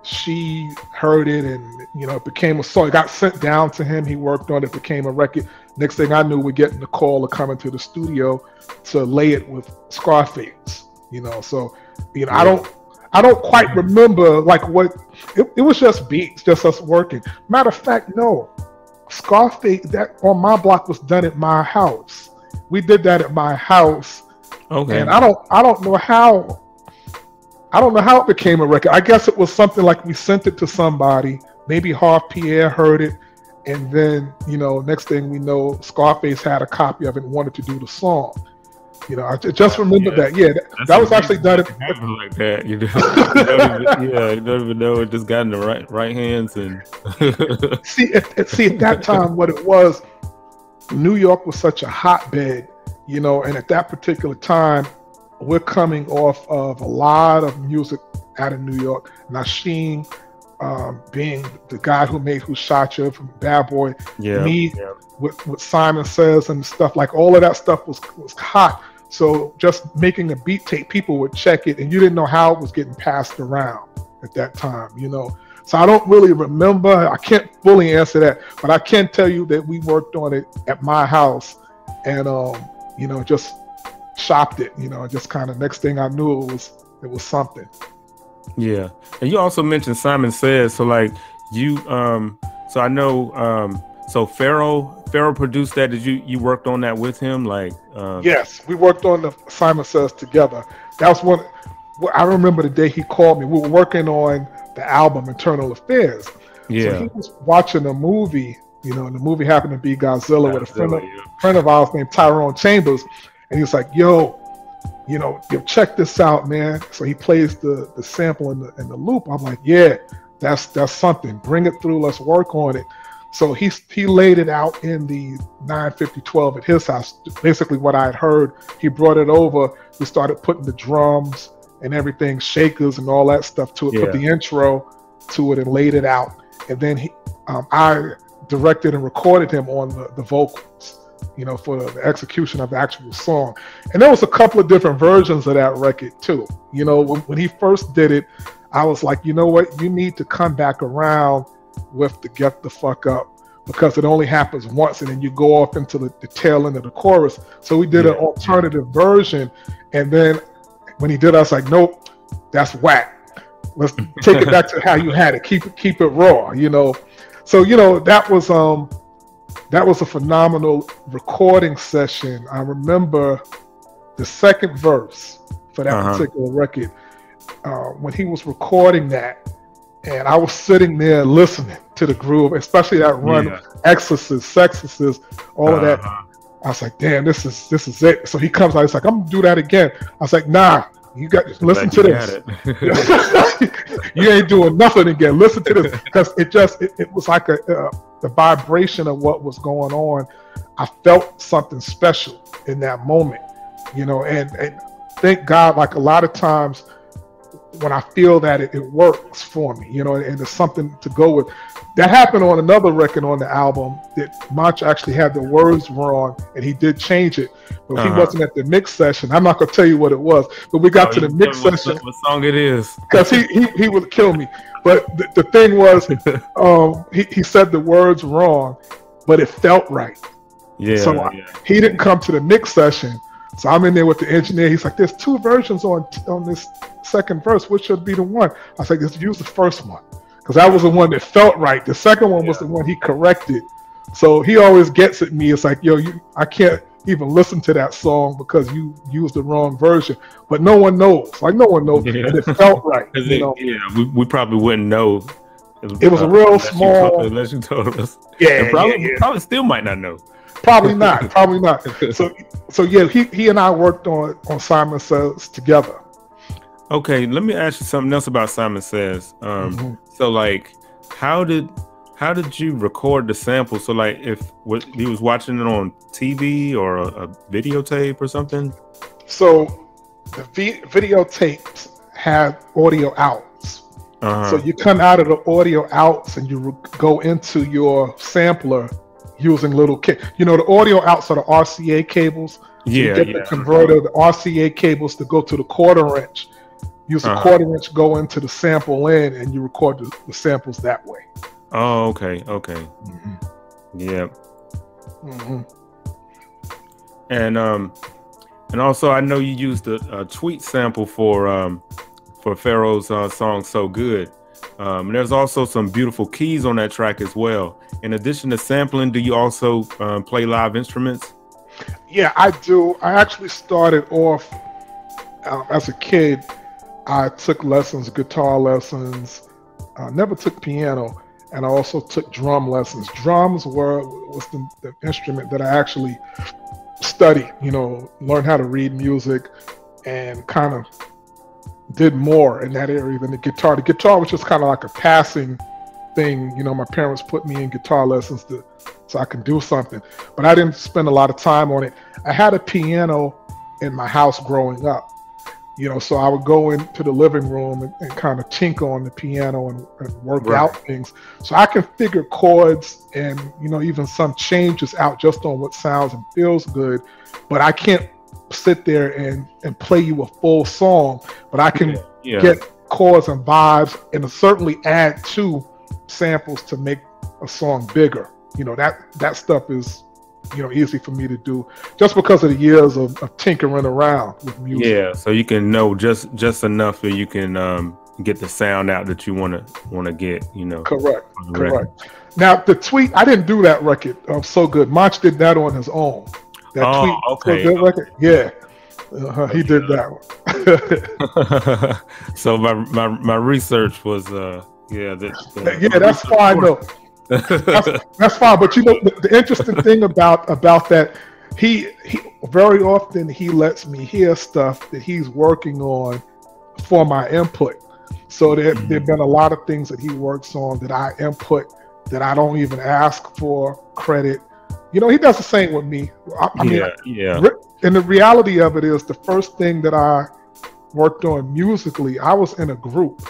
she heard it, and you know, it became a song. It got sent down to him. He worked on it. Became a record. Next thing I knew, we're getting the call of coming to the studio to lay it with Scarface. You know, so you know, I don't quite remember like what it was. Just beats, just us working. Matter of fact, no, Scarface, that On My Block was done at my house. We did that at my house. Okay. And I don't know how. I don't know how it became a record. I guess it was something like we sent it to somebody. Maybe Harv Pierre heard it, and then, you know, next thing we know, Scarface had a copy of it and wanted to do the song. You know, I just remember that. Yeah, that was actually done. Like that, you don't even know it just got in the right hands. And see, at that time, what it was, New York was such a hotbed, you know, and at that particular time, we're coming off of a lot of music out of New York. Nasheem being the guy who made Who Shot You from Bad Boy. With Simon Says and stuff, like all of that stuff was hot. So just making a beat tape, people would check it, and you didn't know how it was getting passed around at that time, you know. So I don't really remember. I can't fully answer that, but I can tell you that we worked on it at my house, and you know, just shopped it, you know, just kind of next thing I knew it was something. Yeah. And you also mentioned Simon Says, so like you so I know so Pharaoh produced that. Did you worked on that with him? Like yes, we worked on the Simon Says together. That was one. I remember the day he called me. We were working on the album Internal Affairs. Yeah. So he was watching a movie, you know, and the movie happened to be Godzilla with a friend of ours named Tyrone Chambers. And he was like, yo, you know, check this out, man. So he plays the sample in the loop. I'm like, yeah, that's something. Bring it through. Let's work on it. So he laid it out in the 95012 at his house. Basically what I had heard, he brought it over. We started putting the drums and everything, shakers and all that stuff to it, put the intro to it and laid it out. And then I directed and recorded him on the vocals, you know, for the execution of the actual song. And there was a couple of different versions of that record too. You know, when he first did it, I was like, you know what, you need to come back around with the Get the Fuck Up, because it only happens once and then you go off into the tail end of the chorus. So we did an alternative version, and then when he did, I was like, nope, that's whack. Let's take it back to how you had it. Keep it raw, you know. So, you know, that was a phenomenal recording session. I remember the second verse for that particular record, when he was recording that, and I was sitting there listening to the groove, especially that run, Exorcist, Sexorcist, all of that. I was like, damn, this is it. So he comes out, he's like, I'm gonna do that again. I was like, nah, you got to listen to this. You ain't doing nothing again. Listen to this, because it was like the vibration of what was going on. I felt something special in that moment, you know, and thank God, like a lot of times when I feel that it works for me, you know, and there's something to go with. That happened on another record on the album that Monch actually had the words wrong, and he did change it, but he wasn't at the mix session. I'm not gonna tell you what it was, but we got to the mix session. What song it is? Because he would kill me. But the thing was, he said the words wrong, but it felt right. Yeah. So he didn't come to the mix session. So I'm in there with the engineer. He's like, "There's 2 versions on this second verse. Which should be the one?" I was like, "Just use the first one," because that was the one that felt right. The second one was the one he corrected. So he always gets at me. It's like, "Yo, I can't even listen to that song because you used the wrong version." But no one knows. Like no one knows. And it felt right. You know? We probably wouldn't know. It was a real small. Unless you told us. Yeah, and probably still might not know. Probably not. Probably not. So yeah, he and I worked on Simon Says together. Okay, let me ask you something else about Simon Says. So like, how did you record the sample? So like, if he was watching it on TV or a videotape or something? So the videotapes had audio outs. So you come out of the audio outs and you go into your sampler using little you know, the audio outs are the RCA cables. So you get the converter, the RCA cables to go to the 1/4 inch. Use the 1/4 inch, go into the sample in, and you record the samples that way. Oh, okay. Yeah. And also I know you used a tweet sample for Pharaoh's song "So Good." And there's also some beautiful keys on that track as well. In addition to sampling, do you also play live instruments? Yeah, I do. I actually started off as a kid. I took lessons, guitar lessons. Never took piano, and I also took drum lessons. Drums was the instrument that I actually studied. You know, learned how to read music, and kind of did more in that area than the guitar. The guitar was just kind of like a passing thing. You know, my parents put me in guitar lessons so I can do something, but I didn't spend a lot of time on it. I had a piano in my house growing up, you know, so I would go into the living room and kind of tinker on the piano and work out things. So I can figure chords and, you know, even some changes out just on what sounds and feels good, but I can't sit there and play you a full song, but I can get chords and vibes and certainly add to samples to make a song bigger. You know, that stuff is, you know, easy for me to do just because of the years of tinkering around with music. Yeah, so you can know just enough that you can get the sound out that you want to get, you know. Correct. Now the tweet, I didn't do that record. So Good. Monch did that on his own. That tweet, okay. So Good record. Yeah. He did that one. So my research was that's fine though. That's fine. But you know the interesting thing about that, he very often he lets me hear stuff that he's working on for my input. So there've been a lot of things that he works on that I input that I don't even ask for credit. You know, he does the same with me. I mean, and the reality of it is, the first thing that I worked on musically, I was in a group,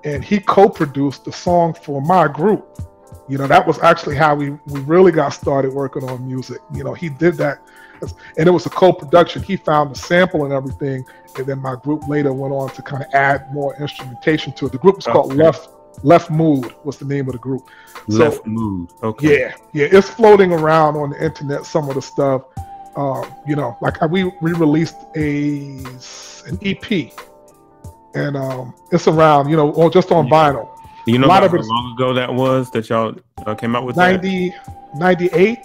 and he co-produced the song for my group. You know, that was actually how we really got started working on music. You know, he did that, and it was a co-production. He found the sample and everything, and then my group later went on to kind of add more instrumentation to it. The group was called Left Mood was the name of the group. Left Mood. Okay. Yeah, it's floating around on the internet, some of the stuff. You know, like we released an EP, and it's around, you know, or just on vinyl. You know how long ago that was that y'all came out with 98?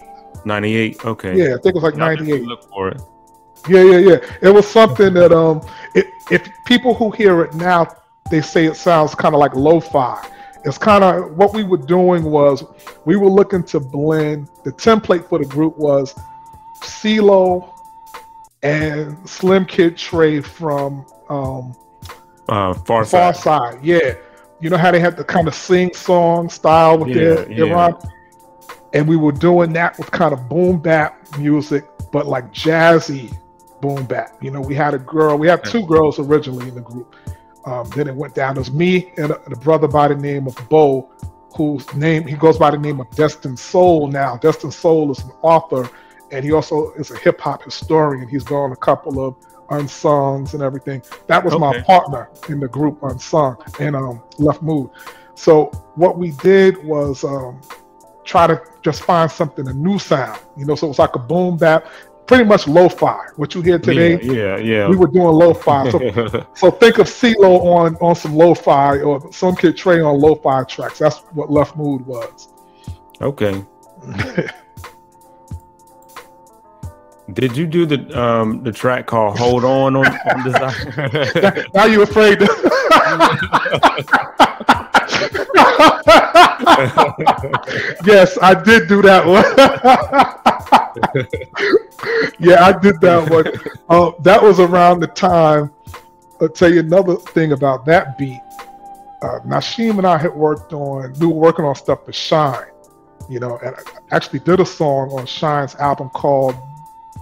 98, okay. Yeah, I think it was like 98. Look for it. Yeah. It was something that if people who hear it now, they say it sounds kind of like lo-fi. It's kind of what we were doing was we were looking to blend. The template for the group was CeeLo and Slim Kid Trey from Far Side. Yeah. You know how they had the kind of sing song style with their rhyme? and we were doing that with kind of boom bap music, but like jazzy boom bap. You know, we had two girls originally in the group. Then it went down. It was me and a brother by the name of Bo, he goes by the name of Destined Soul now. Destined Soul is an author, and he also is a hip hop historian. He's done a couple of Unsongs and everything. That was my partner in the group Unsung and Left Mood. So what we did was try to just find something, a new sound, you know, so it was like a boom bap, pretty much lo-fi. What you hear today, yeah. We were doing lo-fi. So think of CeeLo on some lo-fi, or some Kid Trey on lo-fi tracks. That's what Left Mood was. Okay. Did you do the track called "Hold On" Desire? Now you afraid to... Yes, I did do that one. Yeah, I did that one. That was around the time. I'll tell you another thing about that beat. Nasheem and I had we were working on stuff for Shine, you know, and I actually did a song on Shine's album called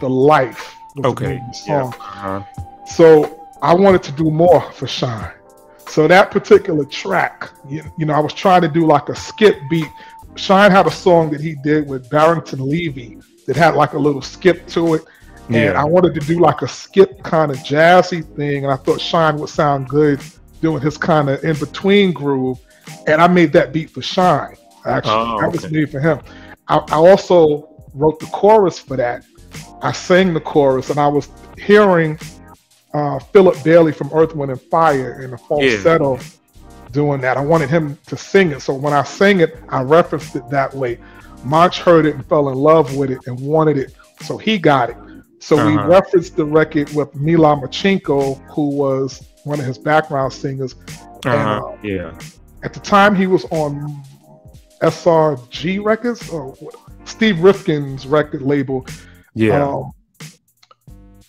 The Life. Okay. Song. Yeah. So I wanted to do more for Shine. So that particular track, you know, I was trying to do like a skip beat. Shine had a song that he did with Barrington Levy that had like a little skip to it. And I wanted to do like a skip kind of jazzy thing. And I thought Shine would sound good doing his kind of in-between groove. And I made that beat for Shine, actually. That was made for him. I also wrote the chorus for that. I sang the chorus, and I was hearing Philip Bailey from Earth, Wind and Fire in the falsetto doing that. I wanted him to sing it. So when I sang it, I referenced it that way. Monch heard it and fell in love with it and wanted it. So he got it. So we referenced the record with Mila Machinko, who was one of his background singers. And, at the time, he was on SRG Records, or Steve Rifkin's record label.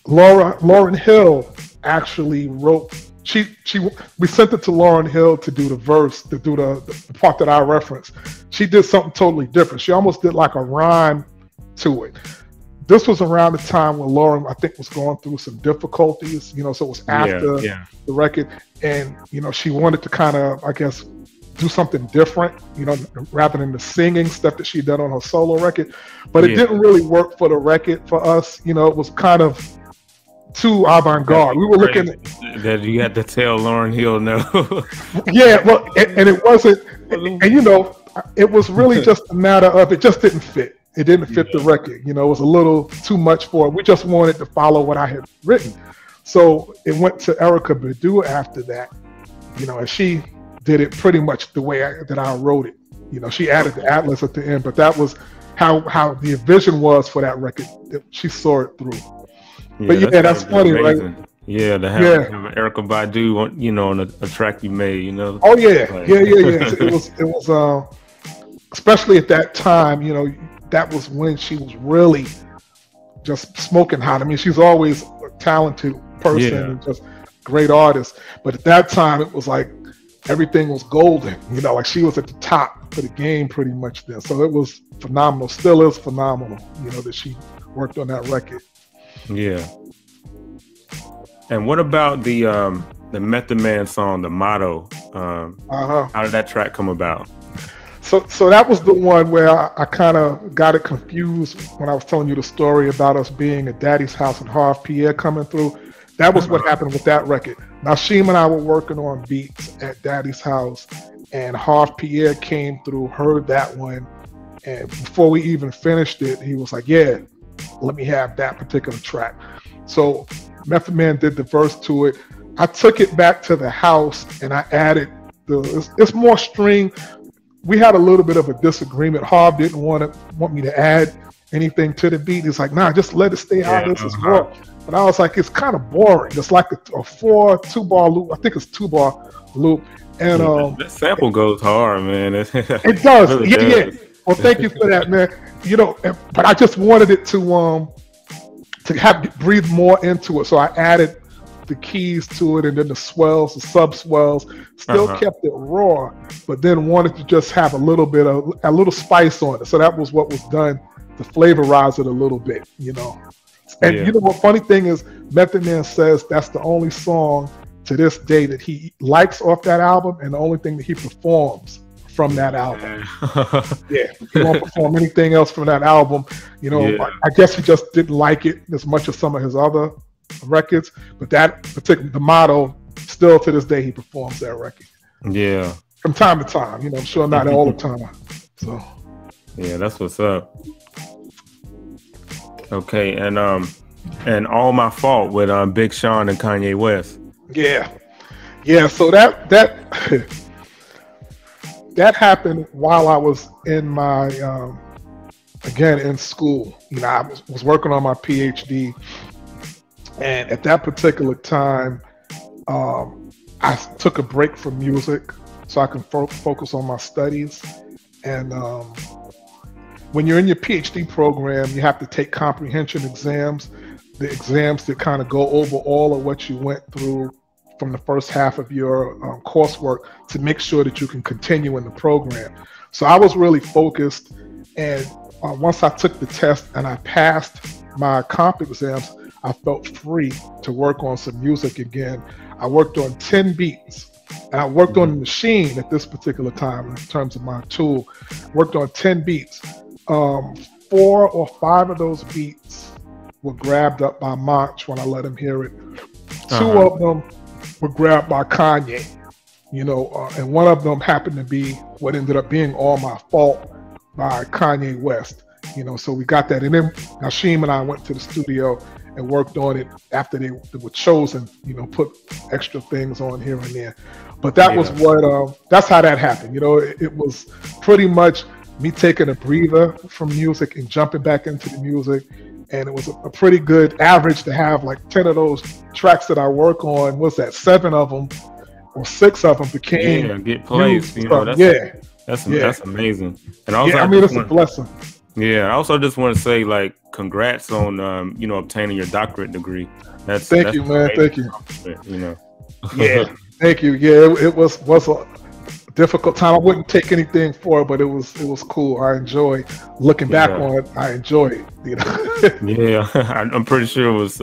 Lauryn Hill actually wrote. We sent it to Lauryn Hill to do the verse, to do the part that I referenced. She did something totally different. She almost did like a rhyme to it. This was around the time when Lauryn, I think, was going through some difficulties, you know, so it was after the record. And, you know, she wanted to kind of, I guess, do something different, you know, rather than the singing stuff that she did on her solo record. But it didn't really work for the record for us. You know, it was kind of too avant-garde. We were looking at that. You had to tell Lauryn Hill no. Well, and it wasn't, and you know, it was really just a matter of it just didn't fit. It didn't fit the record. You know, it was a little too much for it. We just wanted to follow what I had written. So it went to Erykah Badu after that, you know, and she did it pretty much the way that I wrote it. You know, she added the atlas at the end, but that was how the vision was for that record. She saw it through. But that's funny, amazing. Right? Yeah, to have Erykah Badu on, you know, on a track you made, you know. Oh yeah, like, It was especially at that time, you know, that was when she was really just smoking hot. I mean, she's always a talented person and just great artist, but at that time it was like everything was golden, you know, like she was at the top of the game pretty much then. So it was phenomenal, still is phenomenal, you know, that she worked on that record. Yeah. And what about the Method Man song, The Motto? How did that track come about? So that was the one where I kind of got it confused when I was telling you the story about us being at Daddy's house and Harv Pierre coming through. That was what happened with that record. Nasheem and I were working on beats at Daddy's house, and Harv Pierre came through, heard that one, and before we even finished it, he was like, yeah, let me have that particular track. So Method Man did the verse to it. I took it back to the house and I added it's more string. We had a little bit of a disagreement. Harv didn't want me to add anything to the beat. He's like, nah, just let it stay how this is raw. But I was like, it's kind of boring. It's like a 2-bar loop. I think it's 2-bar loop. And that sample goes hard, man. It does. Really does. Well, thank you for that, man. You know, but I just wanted it to breathe more into it. So I added the keys to it, and then the swells, the sub swells. Still kept it raw, but then wanted to just have a little bit of a little spice on it. So that was what was done to flavorize it a little bit, you know. And you know what? Funny thing is, Method Man says that's the only song to this day that he likes off that album, and the only thing that he performs from that album. Yeah, he won't perform anything else from that album. You know, I guess he just didn't like it as much as some of his other records. But that particular, the motto, still to this day, he performs that record. Yeah. From time to time, you know, I'm sure not all the time. So. Yeah, that's what's up. Okay, and All My Fault with Big Sean and Kanye West. Yeah. So that that happened while I was in my again in school. You know, I was working on my PhD, and at that particular time, I took a break from music so I can focus on my studies. And when you're in your PhD program, you have to take comprehension exams, the exams that kind of go over all of what you went through from the first half of your coursework to make sure that you can continue in the program. So I was really focused, and once I took the test and I passed my comp exams, I felt free to work on some music again. I worked on 10 beats, and I worked on the machine at this particular time in terms of my tool. Worked on 10 beats. 4 or 5 of those beats were grabbed up by Monch when I let him hear it. 2 of them were grabbed by Kanye, you know, and one of them happened to be what ended up being All My Fault by Kanye West, you know. So we got that, and then Nasheem and I went to the studio and worked on it after they were chosen, you know, put extra things on here and there. But that was what, that's how that happened. You know, it was pretty much me taking a breather from music and jumping back into the music. And it was a pretty good average to have like 10 of those tracks that I work on. What's that? 7 of them or 6 of them became get placed. You know, that's amazing. And also, I mean, it's a blessing. Yeah, I also just want to say, like, congrats on you know, obtaining your doctorate degree. Thank you, man. Thank you. You know. Yeah, thank you. Yeah, it was a difficult time. I wouldn't take anything for it, but it was cool. I enjoy looking back on it. I enjoy it. You know? Yeah, I'm pretty sure it was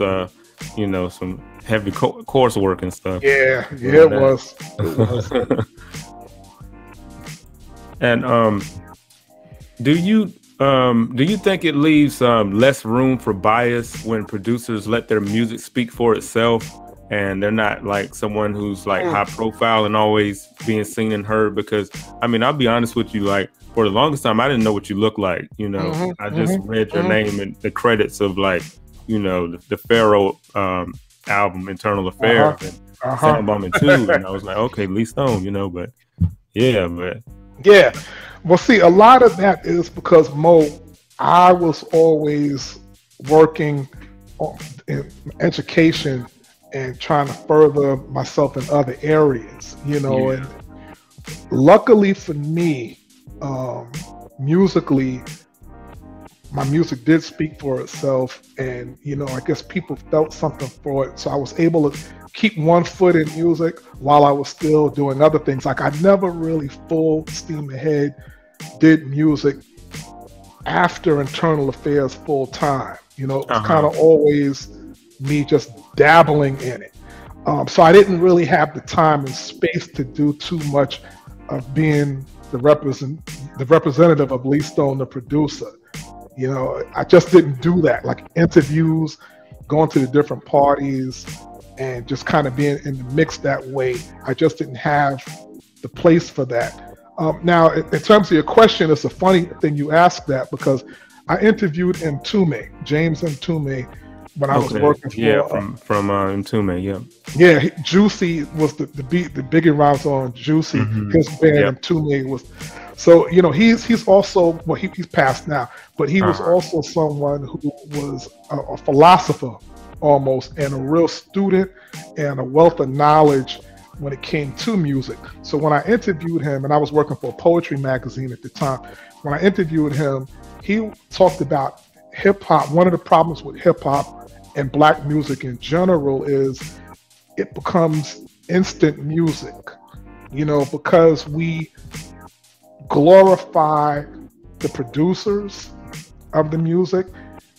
you know, some heavy coursework and stuff. Yeah, it was. And do you think it leaves less room for bias when producers let their music speak for itself, and they're not like someone who's like high profile and always being seen and heard? Because I mean, I'll be honest with you, like for the longest time, I didn't know what you look like. You know, I just read your name and the credits of, like, you know, the Pharaoh album, Internal Affairs, and Soundbombing 2, and I was like, okay, Lee Stone, you know. But yeah. Well, see, a lot of that is because, Mo, I was always working in education and trying to further myself in other areas, you know. And luckily for me, musically, my music did speak for itself, and, you know, I guess people felt something for it. So I was able to keep one foot in music while I was still doing other things. Like, I never really full steam ahead did music after Internal Affairs full time. You know, it was kind of always me just dabbling in it. So I didn't really have the time and space to do too much of being the representative of Lee Stone, the producer. You know, I just didn't do that. Like interviews, going to the different parties, and just kind of being in the mix that way. I just didn't have the place for that. Now, in terms of your question, it's a funny thing you asked that, because I interviewed James Mtume, when I was working for from Mtume, yeah, Juicy was the Biggie Rhymes on Juicy. His band Mtume was. So, you know, he's also, well, he's passed now, but he was also someone who was a philosopher almost, and a real student and a wealth of knowledge when it came to music. So when I interviewed him, and I was working for a poetry magazine at the time, when I interviewed him, he talked about hip hop. One of the problems with hip hop and black music in general is it becomes instant music, you know, because we glorify the producers of the music,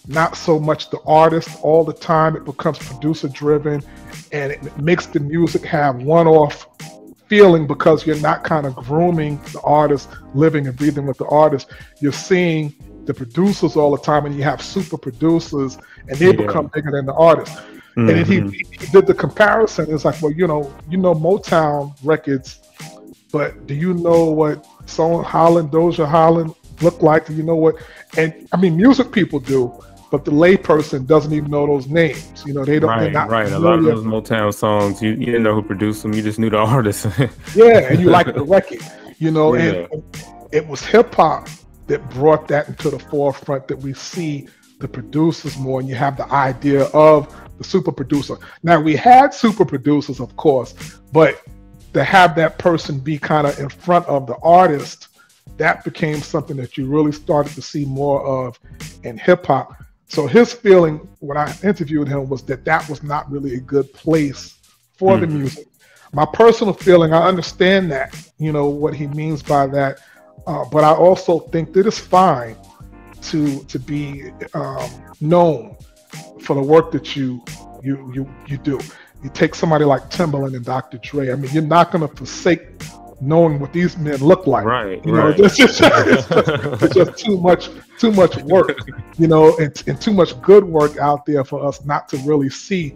not so much the artist all the time. It becomes producer driven, and it makes the music have one-off feeling because you're not kind of grooming the artist, living and breathing with the artist. You're seeing the producers all the time, and you have super producers, and they become bigger than the artist. And then he did the comparison. It's like, well, you know Motown records, but do you know what Doja Holland looked like? Do you know what? And I mean, music people do, but the layperson doesn't even know those names. You know, they don't. Right. A lot of those Motown songs, you didn't know who produced them. You just knew the artist. Yeah, and you like the record. You know, and it was hip hop that brought that into the forefront, that we see the producers more, and you have the idea of the super producer. Now, we had super producers, of course, but to have that person be kind of in front of the artist, that became something that you really started to see more of in hip hop. So his feeling when I interviewed him was that was not really a good place for the music. My personal feeling, I understand that, you know, what he means by that, but I also think that it's fine to be known for the work that you do. You take somebody like Timbaland and Dr. Dre. I mean, you're not going to forsake knowing what these men look like. Right. It's just too much work, you know, and too much good work out there for us not to really see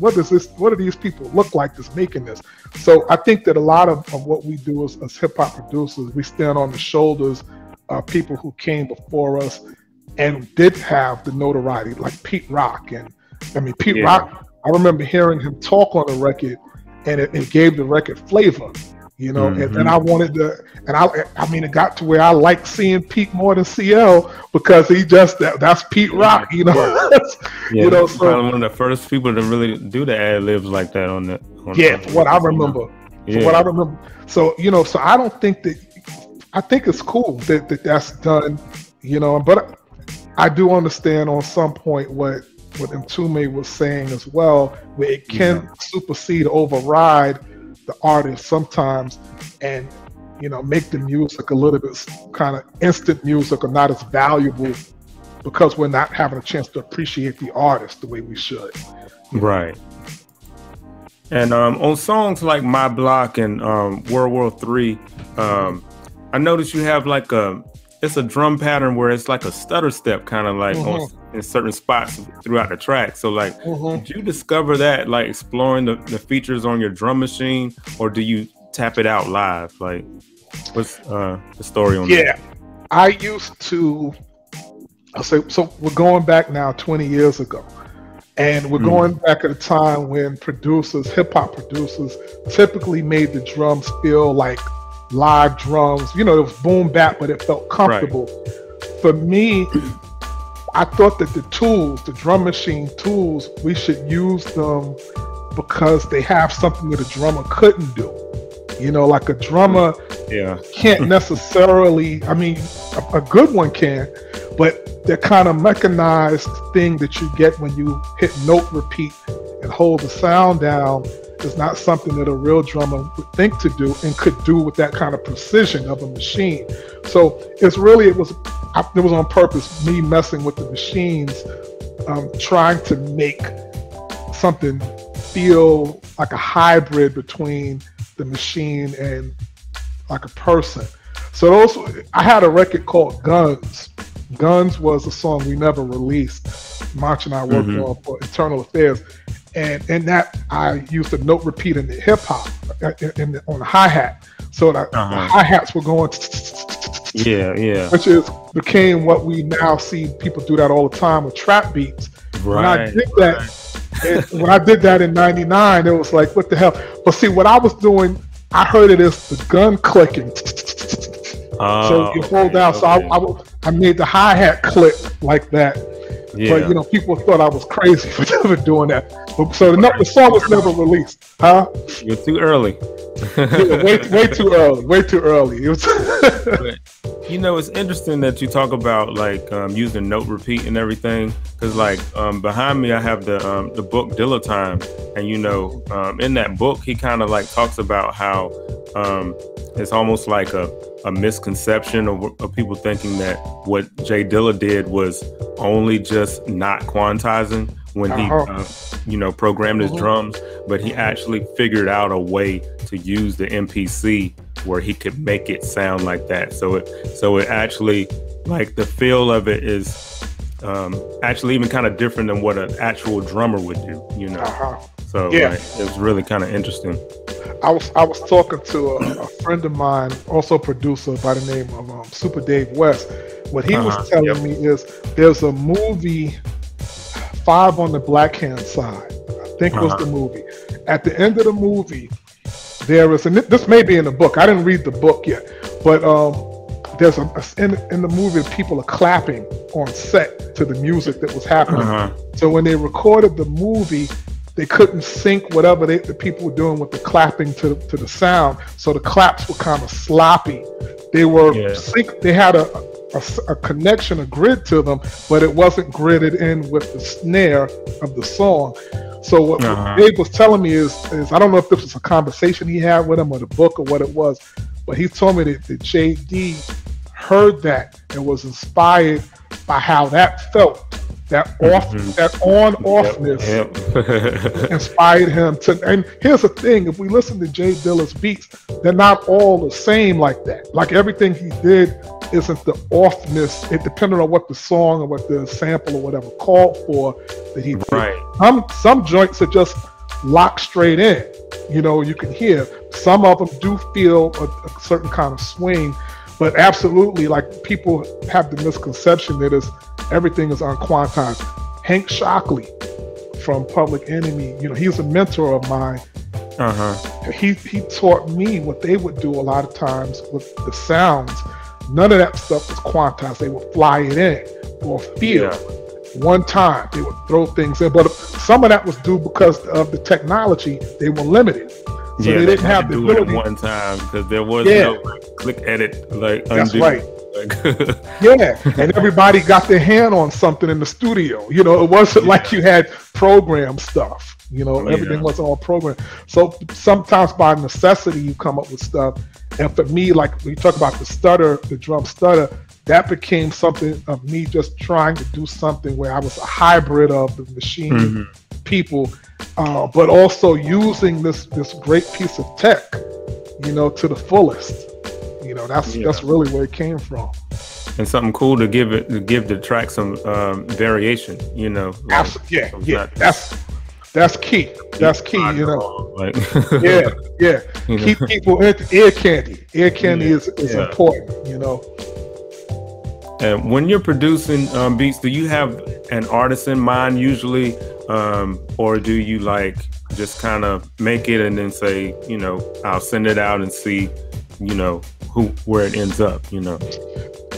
what do these people look like that's making this. So I think that a lot of what we do as hip hop producers, we stand on the shoulders of people who came before us and did have the notoriety, like Pete Rock. And I mean, Pete Rock, I remember hearing him talk on the record, and it gave the record flavor, you know. And I wanted to, and I mean, it got to where I like seeing Pete more than CL because he just that's Pete Rock, you know. You know, so probably one of the first people to really do the ad libs like that on the. What I remember. What I remember. So you know, so I don't think that. I think it's cool that's done, you know, but I do understand on some point what Mtume was saying as well, where it can supersede, override the artist sometimes, and you know, make the music a little bit kind of instant music or not as valuable because we're not having a chance to appreciate the artist the way we should. Right. And on songs like My Block and World War III, I noticed you have like it's a drum pattern where it's like a stutter step kind of like in certain spots throughout the track. So like, did you discover that like exploring the features on your drum machine, or do you tap it out live? Like, what's the story on that? Yeah, I used to, so we're going back now 20 years ago. And we're going back at a time when hip hop producers typically made the drums feel like live drums. You know, it was boom bap, but it felt comfortable. Right. For me, I thought that the drum machine tools, we should use them because they have something that a drummer couldn't do. You know, like a drummer can't necessarily, I mean, a good one can, but the kind of mechanized thing that you get when you hit note repeat and hold the sound down is not something that a real drummer would think to do and could do with that kind of precision of a machine. So it was on purpose, me messing with the machines, trying to make something feel like a hybrid between the machine and like a person. So I had a record called Guns. Guns was a song we never released. March and I worked on for Internal Affairs. And in that, I used a note repeat in the hip hop on the hi-hat. So the hi-hats were going which became what we now see people do that all the time with trap beats. When I did that in '99, it was like, what the hell? But see, what I was doing, I heard it as the gun clicking. So you hold down. So I made the hi-hat click like that. Yeah. But you know, people thought I was crazy for doing that. So the song was never released. Huh? You're too early. way too early. Way too early. It was You know, it's interesting that you talk about like using note repeat and everything. because like behind me I have the book Dilla Time, and you know, in that book he kind of like talks about how it's almost like a misconception of people thinking that what Jay Dilla did was only just not quantizing when he you know, programmed his drums, but he actually figured out a way to use the MPC where he could make it sound like that. So it actually, like, the feel of it is actually even kind of different than what an actual drummer would do, you know. So yeah, like, it was really kind of interesting. I was talking to a friend of mine, also a producer by the name of Super Dave West. What he was telling me is there's a movie, 5 on the Black Hand Side, I think was the movie. At the end of the movie, there is, and this may be in the book, I didn't read the book yet, but there's in the movie, people are clapping on set to the music that was happening. So when they recorded the movie, they couldn't sync whatever the people were doing with the clapping to the sound, so the claps were kind of sloppy. They were they had a connection, a grid to them, but it wasn't gridded in with the snare of the song. So what Dave was telling me is I don't know if this was a conversation he had with him or the book or what it was, but he told me that JD heard that and was inspired by how that felt. That on-offness inspired him to. And here's the thing: if we listen to Jay Dilla's beats, they're not all the same like that. Like, everything he did isn't the offness. It depended on what the song or what the sample or whatever called for that he did. Some joints are just locked straight in. You know, you can hear some of them do feel a certain kind of swing, but absolutely, like, people have the misconception that everything is unquantized. Hank Shockley from Public Enemy, you know, he's a mentor of mine. He taught me what they would do a lot of times with the sounds. None of that stuff was quantized. They would fly it in or feel. One time they would throw things in, but some of that was due because of the technology. They were limited, so they didn't have the ability. It one time because there was no click edit, like, that's undo. right. And everybody got their hand on something in the studio. You know, it wasn't like you had program stuff. You know, everything wasn't all programmed. So sometimes by necessity you come up with stuff. And for me, like, when you talk about the stutter, the drum stutter, that became something of me just trying to do something where I was a hybrid of the machine people, but also using this great piece of tech, you know, to the fullest. You know, that's really where it came from. And something cool to give the track some variation. You know, like, that's key. That's key. You know, like, keep people into ear candy. Ear candy is important. You know. And when you're producing beats, do you have an artist in mind usually, or do you like just kind of make it and then say, you know, I'll send it out and see, you know, where it ends up, you know?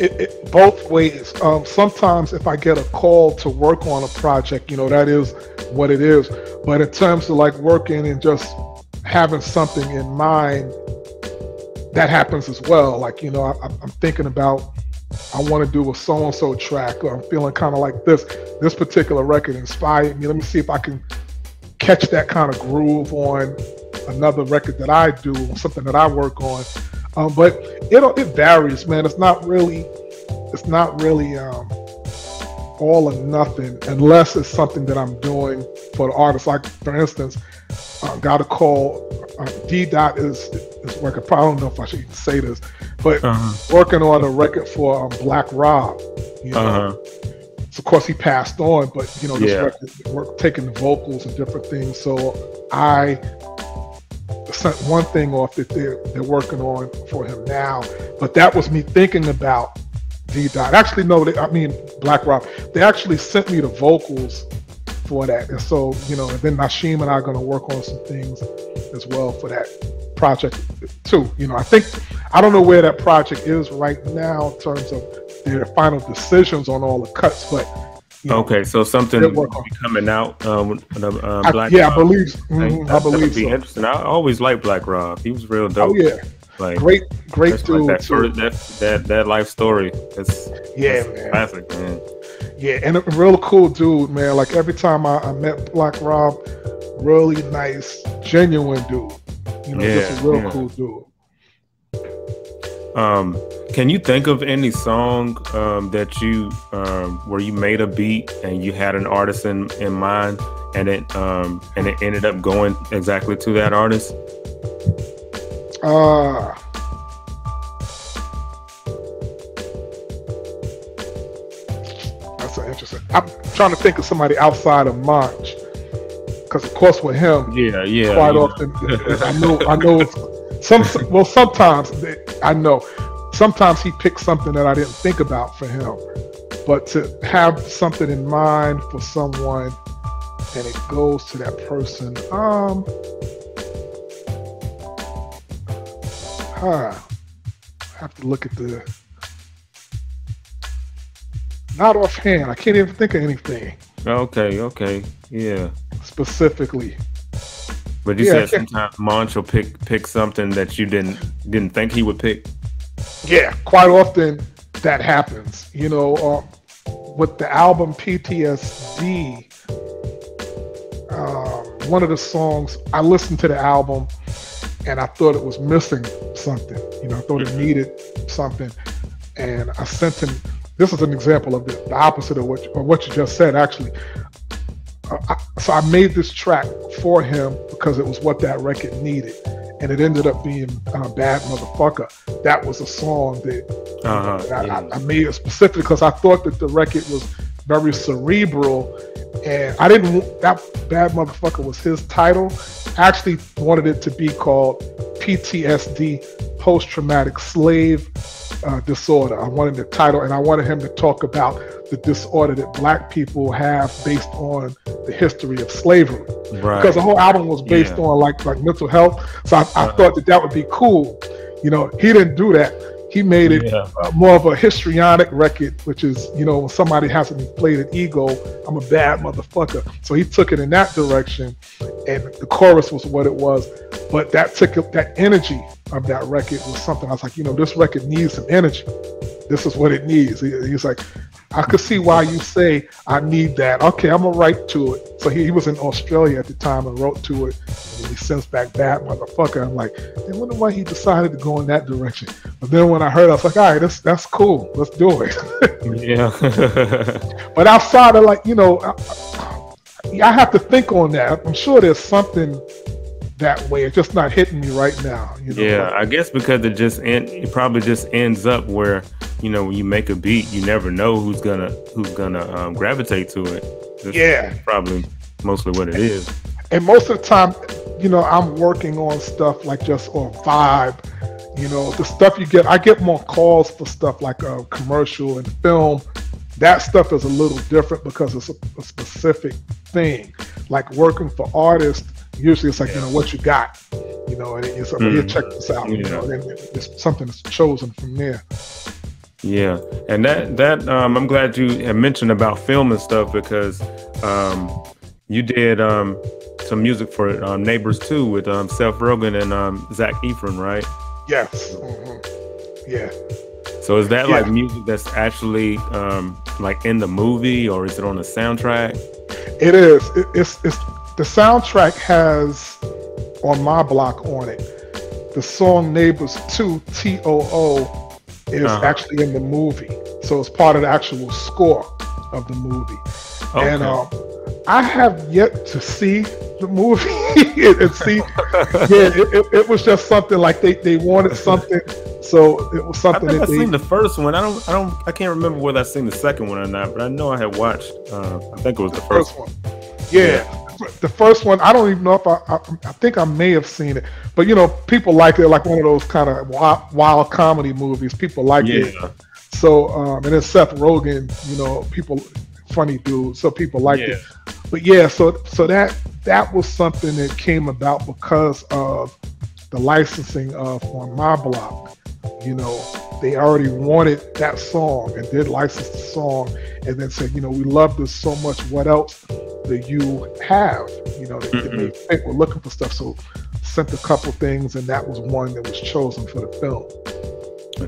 It both ways. Sometimes if I get a call to work on a project, you know, that is what it is. But in terms of like working and just having something in mind, that happens as well. Like, you know, I'm thinking about, I want to do a so-and-so track, or I'm feeling kind of like this particular record inspired me. Let me see if I can catch that kind of groove on another record that I do, something that I work on. But it varies, man. It's not really all or nothing, unless it's something that I'm doing for the artist. Like, for instance, got a call. D-Dot is working. I don't know if I should even say this, but working on a record for Black Rob. You know, so of course he passed on, but you know, this record, taking the vocals and different things. So I sent one thing off that they're working on for him now, but that was me thinking about D-Dot. Actually, no, Black Rob. They actually sent me the vocals for that, and so, you know, and then Nashim and I are going to work on some things as well for that project too. You know, I don't know where that project is right now in terms of their final decisions on all the cuts, but you know, okay, so something will be coming out. Black I believe. I believe be so. Interesting. I always liked Black Rob. He was real dope. Oh yeah, like great dude. Like that life story. That's man. classic, man. Yeah, and a real cool dude, man. Like every time I met Black Rob, really nice, genuine dude. You know, just a real cool dude. Can you think of any song that you where you made a beat and you had an artist in mind, and it ended up going exactly to that artist? That's interesting. I'm trying to think of somebody outside of March, because of course with him, quite often I know sometimes I know. Sometimes he picks something that I didn't think about for him, but to have something in mind for someone and it goes to that person, I have to look at not offhand. I can't even think of anything. Okay, yeah. Specifically. But you said sometimes Monch will pick something that you didn't think he would pick. Yeah, quite often that happens. You know, with the album PTSD, one of the songs, I listened to the album and I thought it was missing something. You know, I thought it needed something. And I sent him, this is an example of the opposite of what you just said, actually. So I made this track for him because it was what that record needed. And it ended up being Bad Motherfucker. That was a song that I made it specifically because I thought that the record was very cerebral, and I didn't, that Bad Motherfucker was his title. I actually wanted it to be called PTSD, Post-Traumatic Slave Disorder. I wanted the title, and I wanted him to talk about the disorder that Black people have based on the history of slavery. Right. Because the whole album was based on like mental health. So I thought that would be cool. You know, he didn't do that. He made it more of a histrionic record, which is, you know, when somebody has an inflated ego, I'm a bad motherfucker. So he took it in that direction, and the chorus was what it was. But that energy of that record was something I was like, you know, this record needs some energy. This is what it needs. He's like, I could see why you say I need that. Okay, I'm gonna write to it. So he was in Australia at the time and wrote to it, and he sends back Bad Motherfucker. I'm like, I wonder why he decided to go in that direction. But then when I heard it, I was like, all right, that's cool. Let's do it. Yeah. But outside of, like, you know, I have to think on that. I'm sure there's something that way. It's just not hitting me right now. You know? Yeah, I guess because it probably just ends up where, you know, when you make a beat, you never know who's gonna gravitate to it. That's probably mostly what it is. And most of the time, you know, I'm working on stuff like just on vibe. You know, the stuff you get, I get more calls for stuff like a commercial and film. That stuff is a little different because it's a specific thing. Like working for artists, usually it's like, you know, what you got, you know, and it's like, here, check this out, you know, and it's something that's chosen from there. Yeah, and that I'm glad you had mentioned about film and stuff, because you did some music for Neighbors 2 with Seth Rogen and Zac Efron, right? Yes. Yeah. So is that like music that's actually like in the movie, or is it on the soundtrack? It is. It's the soundtrack has On My Block on it. The song Neighbors 2, TOO, is actually in the movie. So it's part of the actual score of the movie. Okay. And I have yet to see the movie and see. It was just something like they wanted something. So it was something. I've seen the first one. I can't remember whether I've seen the second one or not, but I know I had watched. I think it was the first one. Yeah. The first one, I don't even know if I think I may have seen it, but you know, people like it, like one of those kind of wild comedy movies. People like it. So, and then Seth Rogen, you know, funny dude, so people like it. But yeah, so that was something that came about because of the licensing of On My Block. You know, they already wanted that song and did license the song, and then said, you know, we love this so much. What else do you have? You know, they think we're looking for stuff. So sent a couple things, and that was one that was chosen for the film.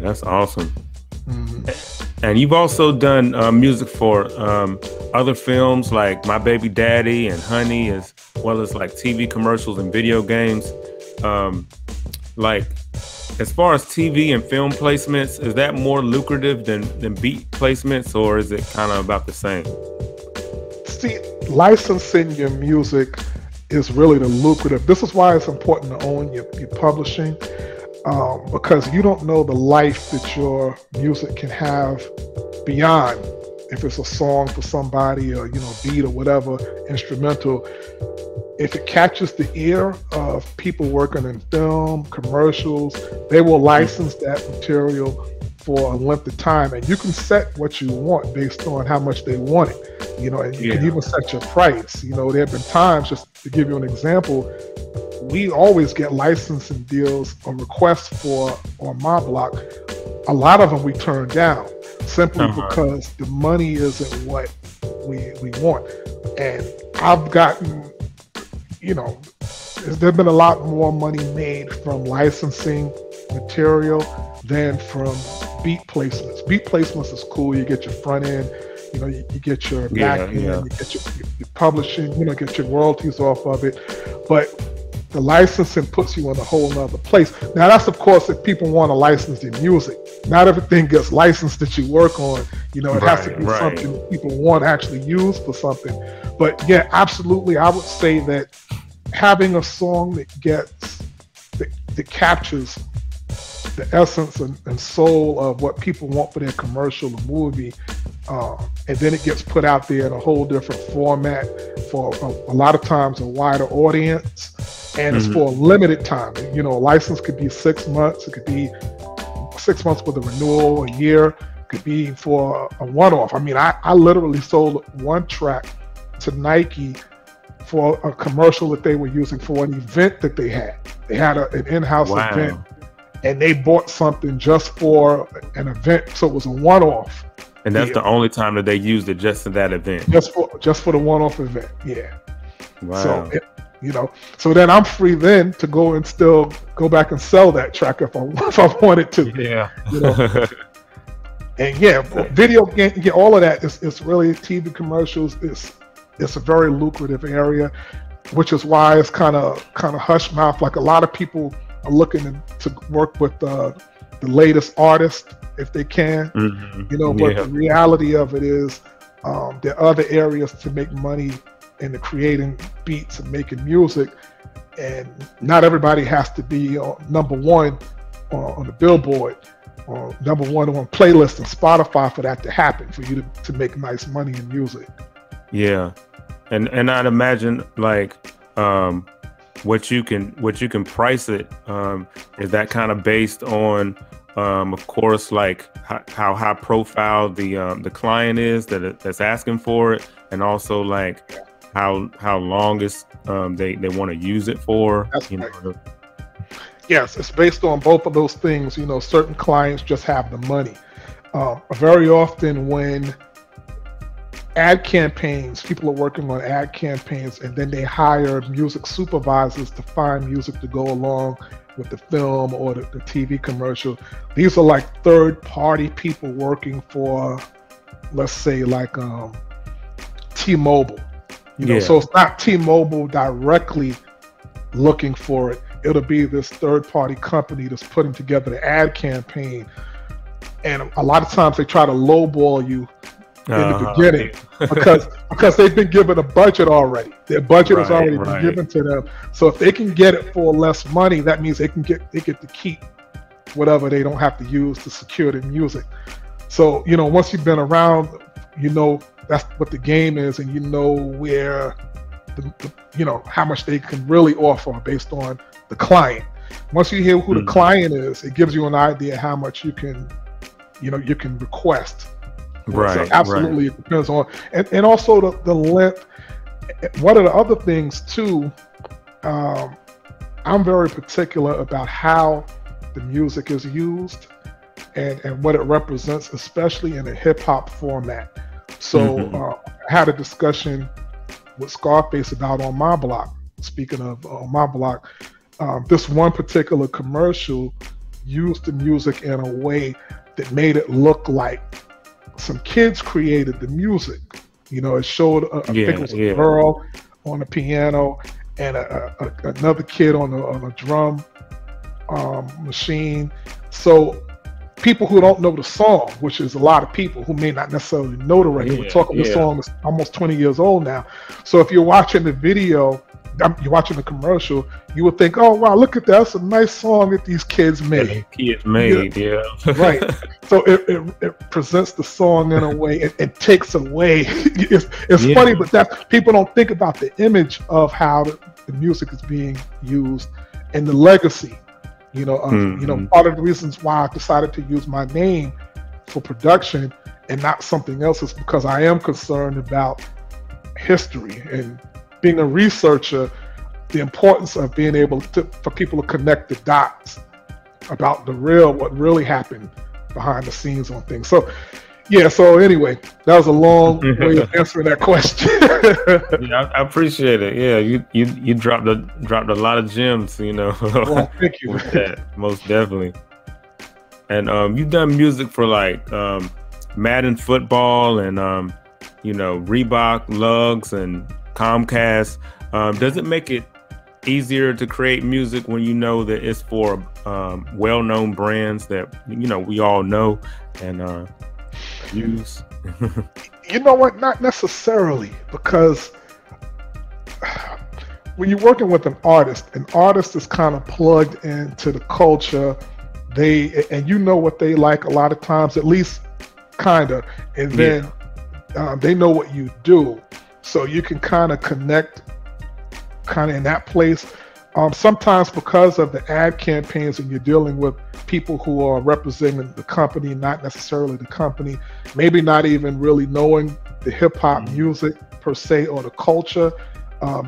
That's awesome. And you've also done music for other films like My Baby Daddy and Honey, as well as like TV commercials and video games. Like, as far as TV and film placements, is that more lucrative than beat placements, or is it kind of about the same? See, licensing your music is really the lucrative. This is why it's important to own your publishing, because you don't know the life that your music can have beyond. If it's a song for somebody, or beat or whatever, instrumental, if it catches the ear of people working in film, commercials, they will license that material for a length of time, and you can set what you want based on how much they want it. And you can even set your price. There have been times, just to give you an example, we always get licensing deals or requests for on my block. A lot of them we turn down simply because the money isn't what we want. And I've gotten, there's been a lot more money made from licensing material than from beat placements. Beat placements is cool. You get your front end, you get your back end, you get your publishing, get your royalties off of it. But the licensing puts you in a whole nother place. Now, that's of course if people want to license their music. Not everything gets licensed that you work on. It has to be something that people want to actually use for something. But yeah, absolutely, I would say that having a song that captures the essence and soul of what people want for their commercial or movie, and then it gets put out there in a whole different format for a lot of times a wider audience, and it's for a limited time. A license could be 6 months, it could be 6 months with a renewal, a year, it could be for a one-off. I mean, I literally sold one track to Nike for a commercial that they were using for an event that they had. They had an in-house event, and they bought something just for an event, so it was a one-off. And that's the only time that they used it, just in that event. Just for the one-off event, yeah. Wow. So so then I'm free then to go and still go back and sell that track if I wanted to. Yeah. And video game, all of that is really TV commercials. It's a very lucrative area, which is why it's kind of hush mouth. Like, a lot of people are looking to work with the latest artist if they can, but the reality of it is there are other areas to make money in the creating beats and making music, and not everybody has to be number one on the Billboard or number one on playlist and Spotify for that to happen, for you to make nice money in music. Yeah, and I'd imagine like what you can price it, is that kind of based on of course, like how high profile the client is that's asking for it, and also like how long is they want to use it for. That's right. Yes, it's based on both of those things. Certain clients just have the money. Very often when ad campaigns, people are working on ad campaigns, and then they hire music supervisors to find music to go along with the film or the TV commercial. These are like third-party people working for, let's say, like T-Mobile. So it's not T-Mobile directly looking for it. It'll be this third-party company that's putting together the ad campaign, and a lot of times they try to lowball you in the beginning because they've been given a budget already. Their budget has already been given to them. So if they can get it for less money, that means they get to keep whatever they don't have to use to secure the music. So once you've been around, that's what the game is, and where how much they can really offer based on the client. Once you hear who the client is, it gives you an idea how much you can request. So absolutely, it depends on, and also the length. One of the other things too, I'm very particular about how the music is used and what it represents, especially in a hip hop format. So I had a discussion with Scarface about On My Block. Speaking of On My Block, this one particular commercial used the music in a way that made it look like some kids created the music. You know, it showed I think it was a girl on the piano and another kid on a drum machine. So people who don't know the song, which is a lot of people who may not necessarily know the record, we're talking the song is almost 20 years old now. So if you're watching the video, you're watching the commercial, you would think, oh wow, look at that, that's a nice song that these kids made. Right. So it presents the song in a way, it takes away. It's funny, but that people don't think about the image of how the music is being used and the legacy. You know, part of the reasons why I decided to use my name for production and not something else is because I am concerned about history and being a researcher, the importance of being able for people to connect the dots about what really happened behind the scenes on things. So, so anyway, that was a long way of answering that question. I appreciate it. Yeah, you dropped a lot of gems, you know. Well, thank you. With that, most definitely. And you've done music for like Madden football and Reebok, Lugs, and Comcast. Does it make it easier to create music when you know that it's for well-known brands that we all know and use? You know what? Not necessarily, because when you're working with an artist is kind of plugged into the culture. And you know what they like a lot of times, at least kind of, and then they know what you do, so you can kind of connect kind of in that place. Sometimes because of the ad campaigns and you're dealing with people who are representing the company, not necessarily the company, maybe not even really knowing the hip hop music per se or the culture.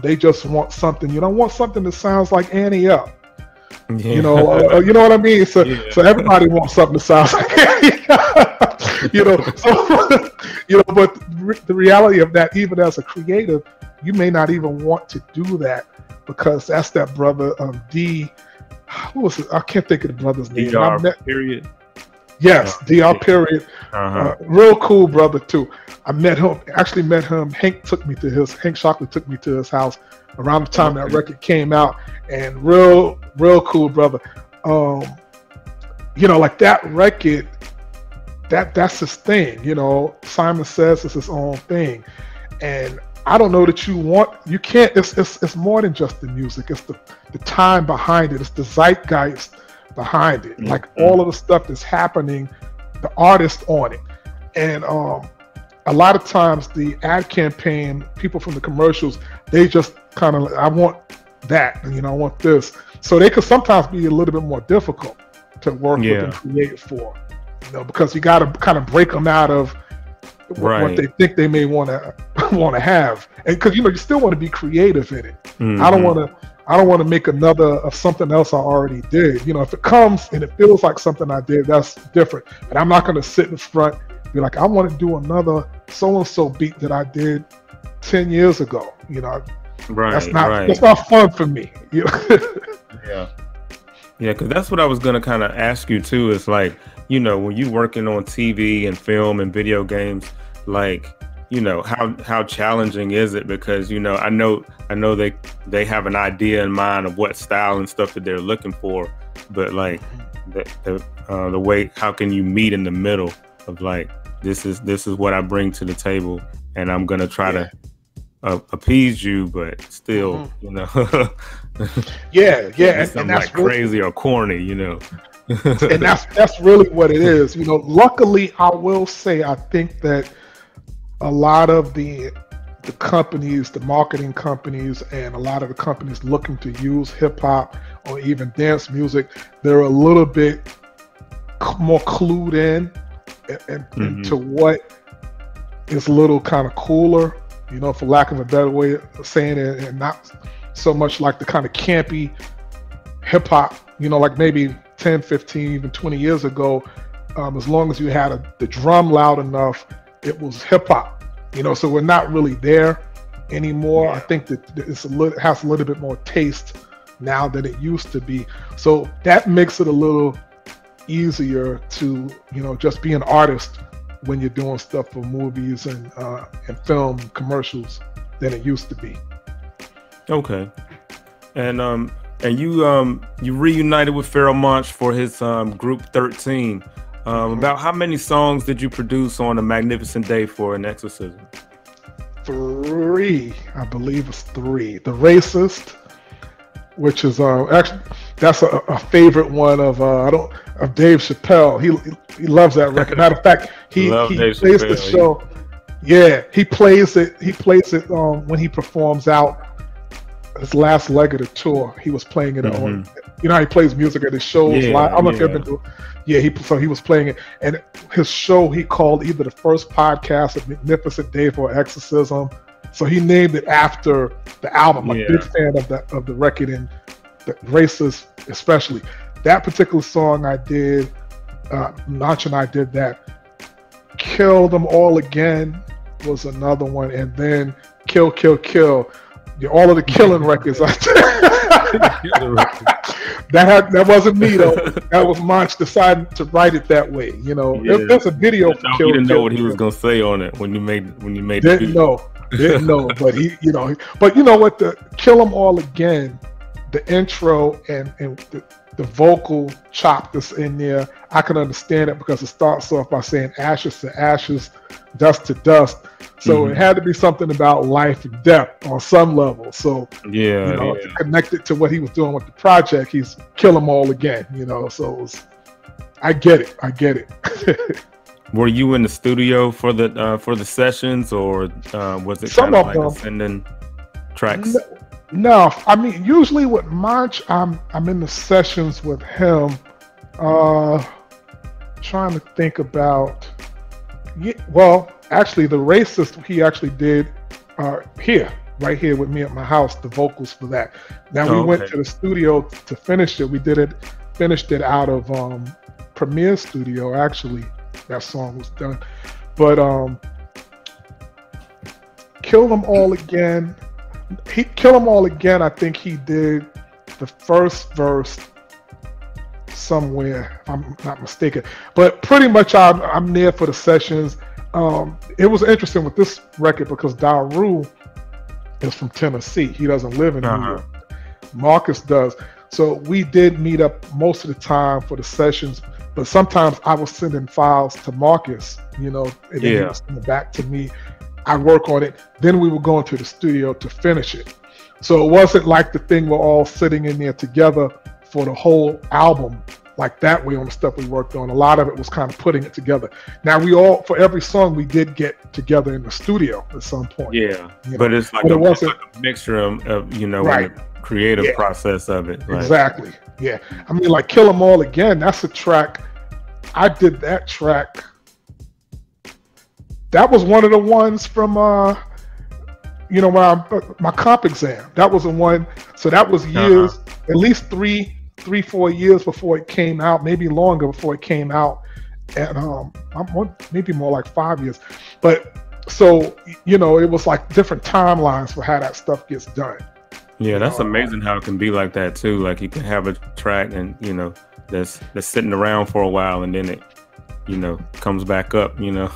They just want something, want something that sounds like Annie Up. You know what I mean? So everybody wants something that sounds like Annie Up. But the reality of that, even as a creative, you may not even want to do that because that's that brother D. Who was it? I can't think of the brother's name. DR period. Yes, DR period. Real cool brother too. I met him. Actually met him. Hank Shockley took me to his house around the time that record came out, and real cool brother. Like that record. That's his thing. Simon Says it's his own thing, and I don't know that you can't, it's more than just the music. It's the time behind it. It's the zeitgeist behind it. Like all of the stuff that's happening, the artist on it. And a lot of times the ad campaign, people from the commercials, they just kind of, I want that, I want this. So they could sometimes be a little bit more difficult to work with and create for, because you got to kind of break them out of what they think they may want to have, and because you still want to be creative in it. I don't want to make another of something else I already did. If it comes and it feels like something I did, that's different. But I'm not going to sit in front and be like, I want to do another so and so beat that I did 10 years ago. That's not fun for me. Because that's what I was going to kind of ask you too. Is like, when you're working on TV and film and video games, like, how challenging is it? Because, I know they have an idea in mind of what style and stuff that they're looking for, but like the way, how can you meet in the middle of like, this is what I bring to the table, and I'm going to try to appease you, but still, and that's like crazy or corny, and that's really what it is. Luckily, I will say, I think that a lot of the companies, the marketing companies, and a lot of the companies looking to use hip hop or even dance music, they're a little bit more clued in into what is a little kind of cooler, for lack of a better way of saying it, and not so much like the kind of campy hip hop, like maybe 10, 15, even 20 years ago. As long as you had the drum loud enough, it was hip hop, so we're not really there anymore. I think that has a little bit more taste now than it used to be. So that makes it a little easier to, just be an artist when you're doing stuff for movies and film commercials than it used to be. Okay. And you reunited with Pharoah Monch for his group 13. About how many songs did you produce on A Magnificent Day for an Exorcism? 3, I believe it's 3. The Racist, which is actually that's a favorite one of Dave Chappelle. He loves that record. Matter of fact, he plays the show. Yeah, he plays it. He plays it when he performs out his last leg of the tour. He was playing it on. You know how he plays music at his shows live. I don't know if you've been to. Yeah, he was playing it, and his show he called either the first podcast, A Magnificent Day for Exorcism. So he named it after the album. I'm a big fan of the record, and the Racist especially. That particular song I did, Notch and I did that. Kill Them All Again was another one, and then Kill, Kill, Kill. All of the killing records I did. That wasn't me though. That was Monch deciding to write it that way. You know, there's a video for Kill. You didn't know what he was gonna say on it when you made Didn't know, but he, you know, but you know what? The Kill Them All Again, the intro and the vocal chop that's in there, I can understand it because it starts off by saying ashes to ashes, dust to dust. So it had to be something about life and death on some level. So to connect it to what he was doing with the project, he's Kill Them All Again. You know, so I get it. Were you in the studio for the sessions, or was it some kind of of like sending tracks? No, I mean usually with Monch, I'm in the sessions with him. Trying to think about. Well, actually, the Racist he actually did right here with me at my house. The vocals for that. Now we went to the studio to finish it. We finished it out of Premiere Studio. Actually, that song was done. But Kill Them All Again. Kill Them All Again. I think he did the first verse somewhere, if I'm not mistaken. But pretty much I'm there for the sessions. It was interesting with this record because Daru is from Tennessee. He doesn't live in New York. Marcus does. So we did meet up most of the time for the sessions, but sometimes I was sending files to Marcus, you know, and then he was sending it back to me. I work on it. Then we would go into the studio to finish it. So it wasn't like the thing we're all sitting in there together for the whole album like that way on the stuff we worked on. A lot of it was kind of putting it together. Now for every song we did get together in the studio at some point. Yeah, but it's like it's like a mixture of you know, the creative process of it. Right? Exactly. Yeah. I mean, like Kill Them All Again, that's a track. I did that track. That was one of the ones from you know, my comp exam. That was the one. So that was years, at least 3-4 years before it came out, maybe longer before it came out, and maybe more like 5 years. But so you know, it was like different timelines for how that stuff gets done. Yeah, that's amazing how it can be like that too. Like you can have a track and you know that's sitting around for a while, and then it, you know, comes back up. You know.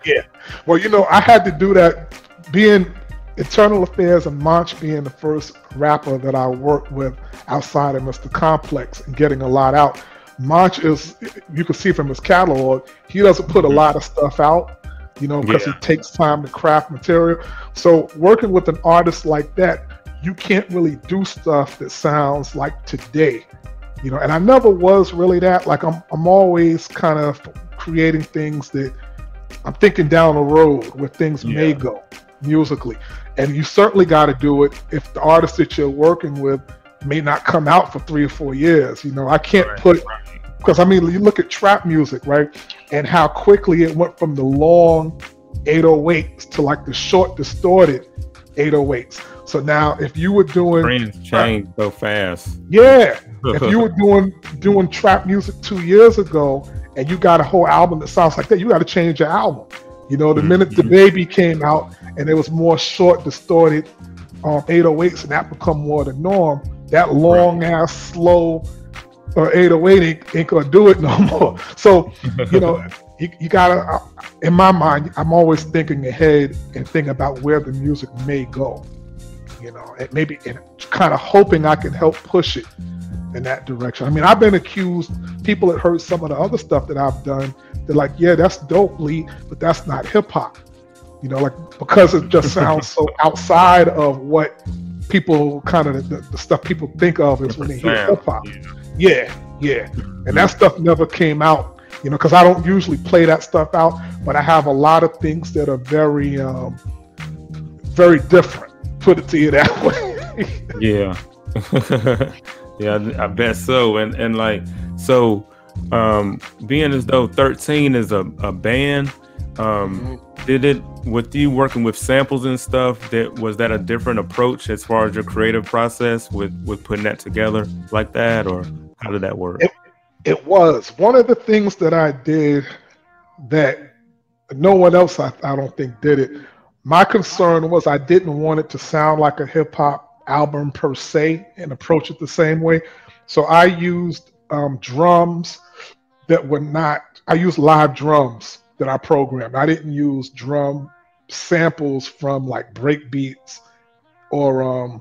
Yeah. Well, you know, I had to do that, being Internal Affairs and Monch being the first rapper that I worked with outside of Mr. Complex and getting a lot out. Monch is, you can see from his catalog, he doesn't put a lot of stuff out, you know, because it takes time to craft material. So working with an artist like that, you can't really do stuff that sounds like today, you know. And I never was really that. Like I'm always kind of creating things that I'm thinking down the road where things may go musically. And you certainly got to do it if the artist that you're working with may not come out for 3 or 4 years. You know, I can't because I mean, you look at trap music, right? And how quickly it went from the long 808s to like the short distorted 808s. So now if you were doing trends change so fast. Yeah. If you were doing trap music 2 years ago and you got a whole album that sounds like that, you got to change your album. You know, the minute the Baby came out and there was more short, distorted 808s, and that become more the norm, that long ass, slow 808 ain't gonna do it no more. So, you know, you gotta, in my mind, I'm always thinking ahead and thinking about where the music may go, you know, and maybe and kind of hoping I can help push it in that direction. I mean, I've been accused, people that heard some of the other stuff that I've done, they're like, yeah, that's dope, Lee, but that's not hip hop, you know, like, because it just sounds so outside of what people kind of, the stuff people think of is when they hear hip hop. Yeah. And that stuff never came out. You know, because I don't usually play that stuff out, but I have a lot of things that are very, very different. Put it to you that way. Yeah, yeah, I bet so. And like, so, being as though 13 is a band, did it with you working with samples and stuff? Was that a different approach as far as your creative process with putting that together like that, or how did that work? It was one of the things that I did that no one else, I don't think, did it. My concern was I didn't want it to sound like a hip hop album per se and approach it the same way. So I used drums that were not, I used live drums that I programmed. I didn't use drum samples from like break beats or,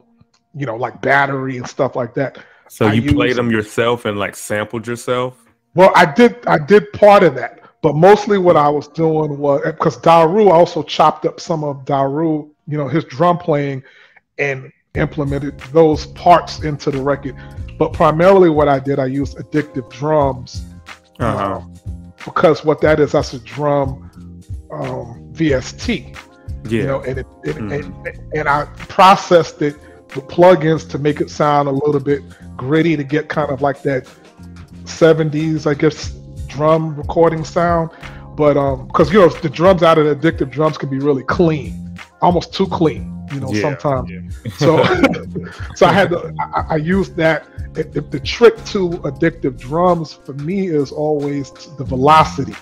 you know, like battery and stuff like that. So you played them yourself and like sampled yourself? Well, I did part of that, but mostly what I was doing was, because Daru also chopped up some of Daru, you know, his drum playing and implemented those parts into the record. But primarily what I did, I used Addictive Drums because what that is, that's a drum VST. Yeah. You know, and I processed it with plugins to make it sound a little bit gritty, to get kind of like that 70s, I guess, drum recording sound. But because you know, the drums out of the Addictive Drums can be really clean, almost too clean, you know, sometimes. Yeah. So so I used that. If the trick to Addictive Drums for me is always the velocity,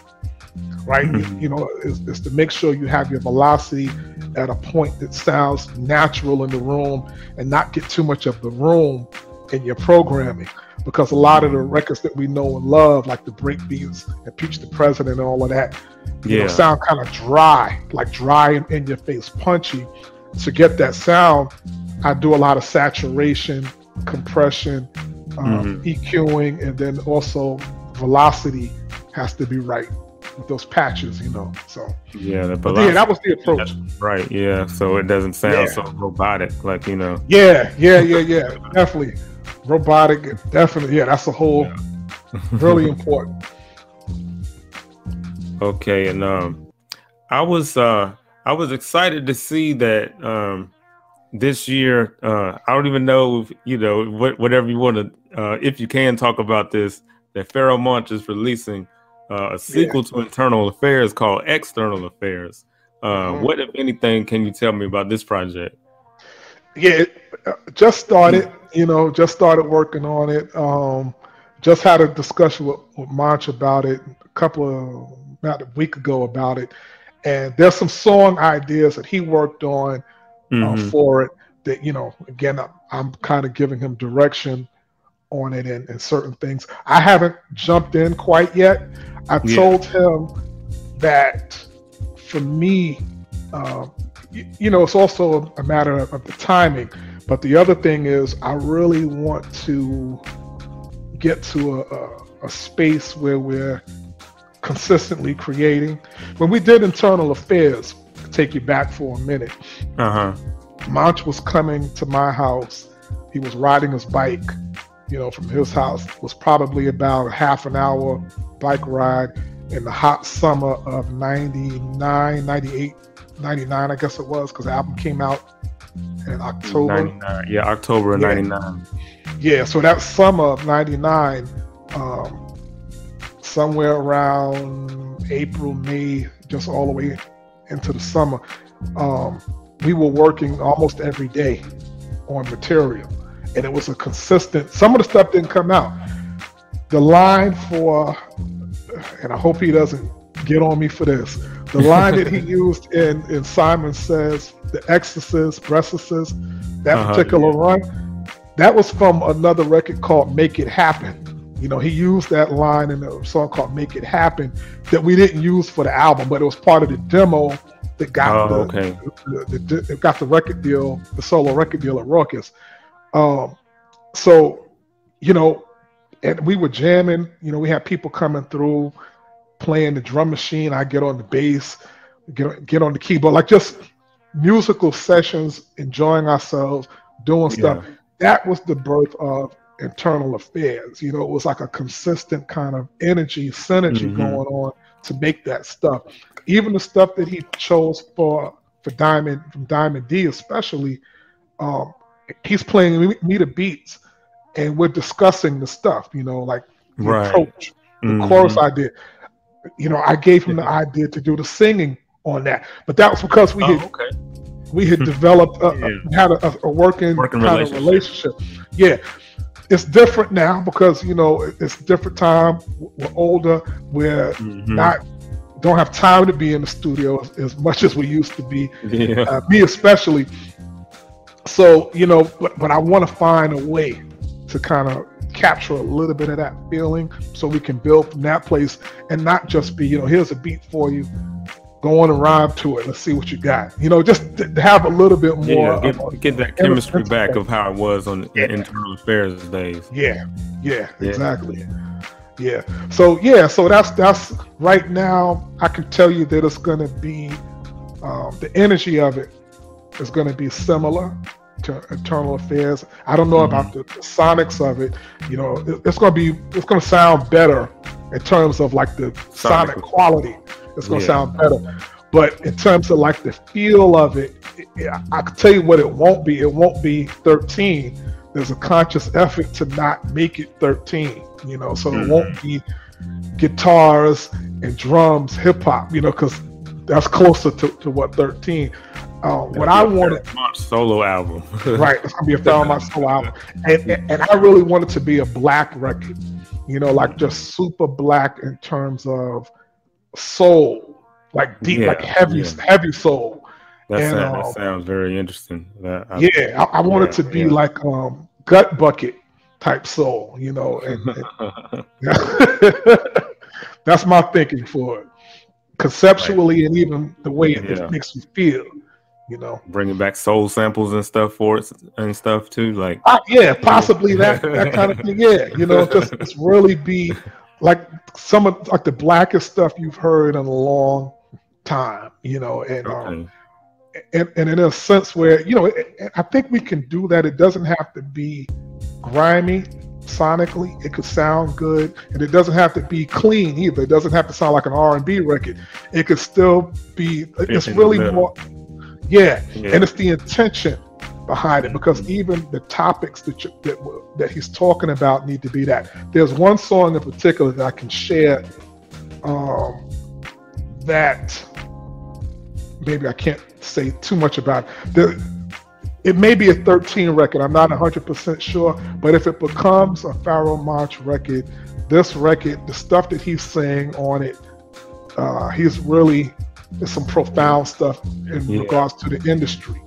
right? You know, is to make sure you have your velocity at a point that sounds natural in the room and not get too much of the room in your programming. Because a lot of the records that we know and love, like the break beats, Impeach the President and all of that, you know, sound kind of dry, like dry and in your face, punchy. To get that sound, I do a lot of saturation, compression, EQing, and then also velocity has to be right with those patches, you know. So yeah, that was the approach. Right, yeah. So it doesn't sound so robotic, like, you know. Yeah, definitely. Robotic, definitely. Yeah, that's a whole really important. Okay, and I was excited to see that this year, I don't even know if, you know, whatever you want to, if you can talk about this, that Pharoah Monch is releasing a sequel to Internal Affairs called External Affairs. What, if anything, can you tell me about this project? Yeah, just started, you know, just started working on it. Just had a discussion with Monch about it about a week ago about it. And there's some song ideas that he worked on for it that, you know, again, I'm kind of giving him direction on it and certain things. I haven't jumped in quite yet. I told him that for me, you know, it's also a matter of the timing. But the other thing is, I really want to get to a space where we're consistently creating. When we did Internal Affairs, to take you back for a minute, Monch was coming to my house. He was riding his bike, you know, from his house. It was probably about a half an hour bike ride in the hot summer of 99, 98, 99, I guess it was, because the album came out in October. 99. Yeah, October of 99. Yeah, so that summer of 99, somewhere around April, May, just all the way into the summer, we were working almost every day on material. And it was a consistent, some of the stuff didn't come out. The line for, and I hope he doesn't get on me for this, the line that he used in Simon Says, The Exorcist, that particular run, that was from another record called Make It Happen. You know, he used that line in a song called "Make It Happen" that we didn't use for the album, but it was part of the demo that got it got the record deal, the solo record deal at Ruckus. So, you know, and we were jamming. You know, we had people coming through, playing the drum machine. I get on the bass, get on the keyboard, like just musical sessions, enjoying ourselves, doing stuff. That was the birth of Internal Affairs. You know, it was like a consistent kind of synergy going on to make that stuff. Even the stuff that he chose for Diamond, from Diamond D especially, he's playing me the beats, and we're discussing the stuff, you know, like the approach, the chorus idea. You know, I gave him the idea to do the singing on that, but that was because we had developed had a working kind of relationship. Yeah, it's different now because, you know, it's a different time. We're older. We're don't have time to be in the studio as much as we used to be. Me especially. So, you know, but I want to find a way to kind of capture a little bit of that feeling so we can build from that place and not just be, you know, here's a beat for you, go on and rhyme to it, let's see what you got. You know, just to have a little bit more. Get that chemistry back of how it was on the Internal Affairs days. Exactly. So that's right now. I can tell you that it's going to be the energy of it is going to be similar to Internal Affairs. I don't know about the sonics of it. You know, it's going to sound better in terms of like the sonic quality. It's going to sound better. But in terms of like the feel of it, I can tell you what it won't be. It won't be 13. There's a conscious effort to not make it 13, you know, so it won't be guitars and drums, hip hop, you know, because that's closer to what 13. What I wanted, solo album, right? It's gonna be a Fairmont solo album, and I really want it to be a black record, you know, like just super black in terms of soul, like deep, like heavy soul. That sounds very interesting. I want it to be like gut bucket type soul, you know, and that's my thinking for it, conceptually, and even the way it makes me feel. You know, bringing back soul samples and stuff for it and stuff too, like possibly that kind of thing. You know, just really be like some of like the blackest stuff you've heard in a long time. You know, and in a sense where, you know, I think we can do that. It doesn't have to be grimy sonically. It could sound good, and it doesn't have to be clean either. It doesn't have to sound like an R&B record. It could still be. It's really more. And it's the intention behind it, because even the topics that he's talking about need to be that. There's one song in particular that I can share that maybe I can't say too much about. It may be a 13 record. I'm not 100% sure, but if it becomes a Pharoah Monch record, this record, the stuff that he's saying on it, there's some profound stuff in regards to the industry.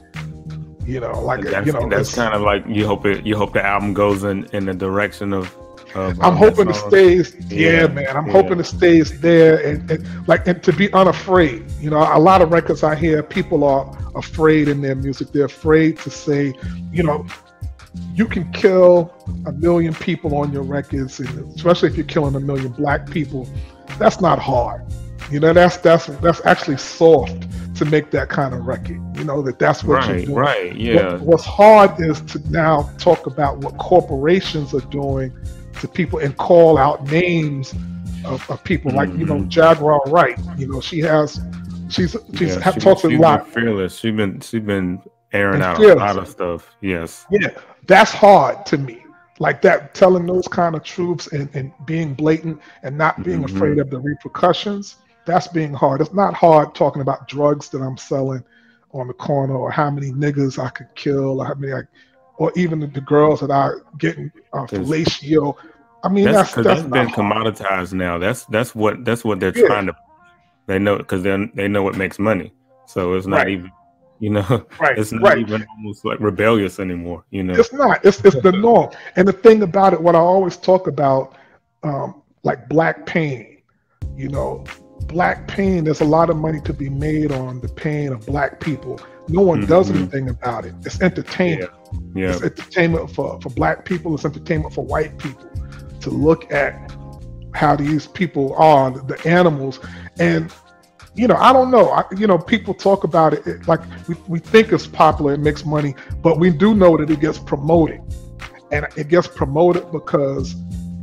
You know, like that's kind of like you hope the album goes in the direction of. I'm hoping it stays. Man. I'm hoping it stays there, and to be unafraid. You know, a lot of records I hear, people are afraid in their music. They're afraid to say, you know, you can kill 1 million people on your records, and especially if you're killing 1 million black people. That's not hard. You know, that's actually soft to make that kind of record. You know, that's what you're doing. Right. Yeah. What's hard is to now talk about what corporations are doing to people and call out names of people, like, you know, Jaguar Wright. You know, she's talked a lot. Fearless. She's been airing out a lot of stuff. Yes. Yeah, that's hard to me. Like that, telling those kind of truths and being blatant and not being afraid of the repercussions. That's being hard. It's not hard talking about drugs that I'm selling on the corner, or how many niggas I could kill, or how many, or even the girls that are getting fellatio. I mean, that's been commoditized now. That's what they're trying to. They know, because they know what makes money. So it's not even, you know, it's not even almost like rebellious anymore. You know, it's not. It's the norm. And the thing about it, what I always talk about, like black pain. You know, black pain, there's a lot of money to be made on the pain of black people. No one does anything about it. It's entertainment. Yeah. It's entertainment for black people. It's entertainment for white people to look at how these people are, the animals. And, you know, I don't know. People talk about it like we think it's popular, it makes money, but we do know that it gets promoted. And it gets promoted because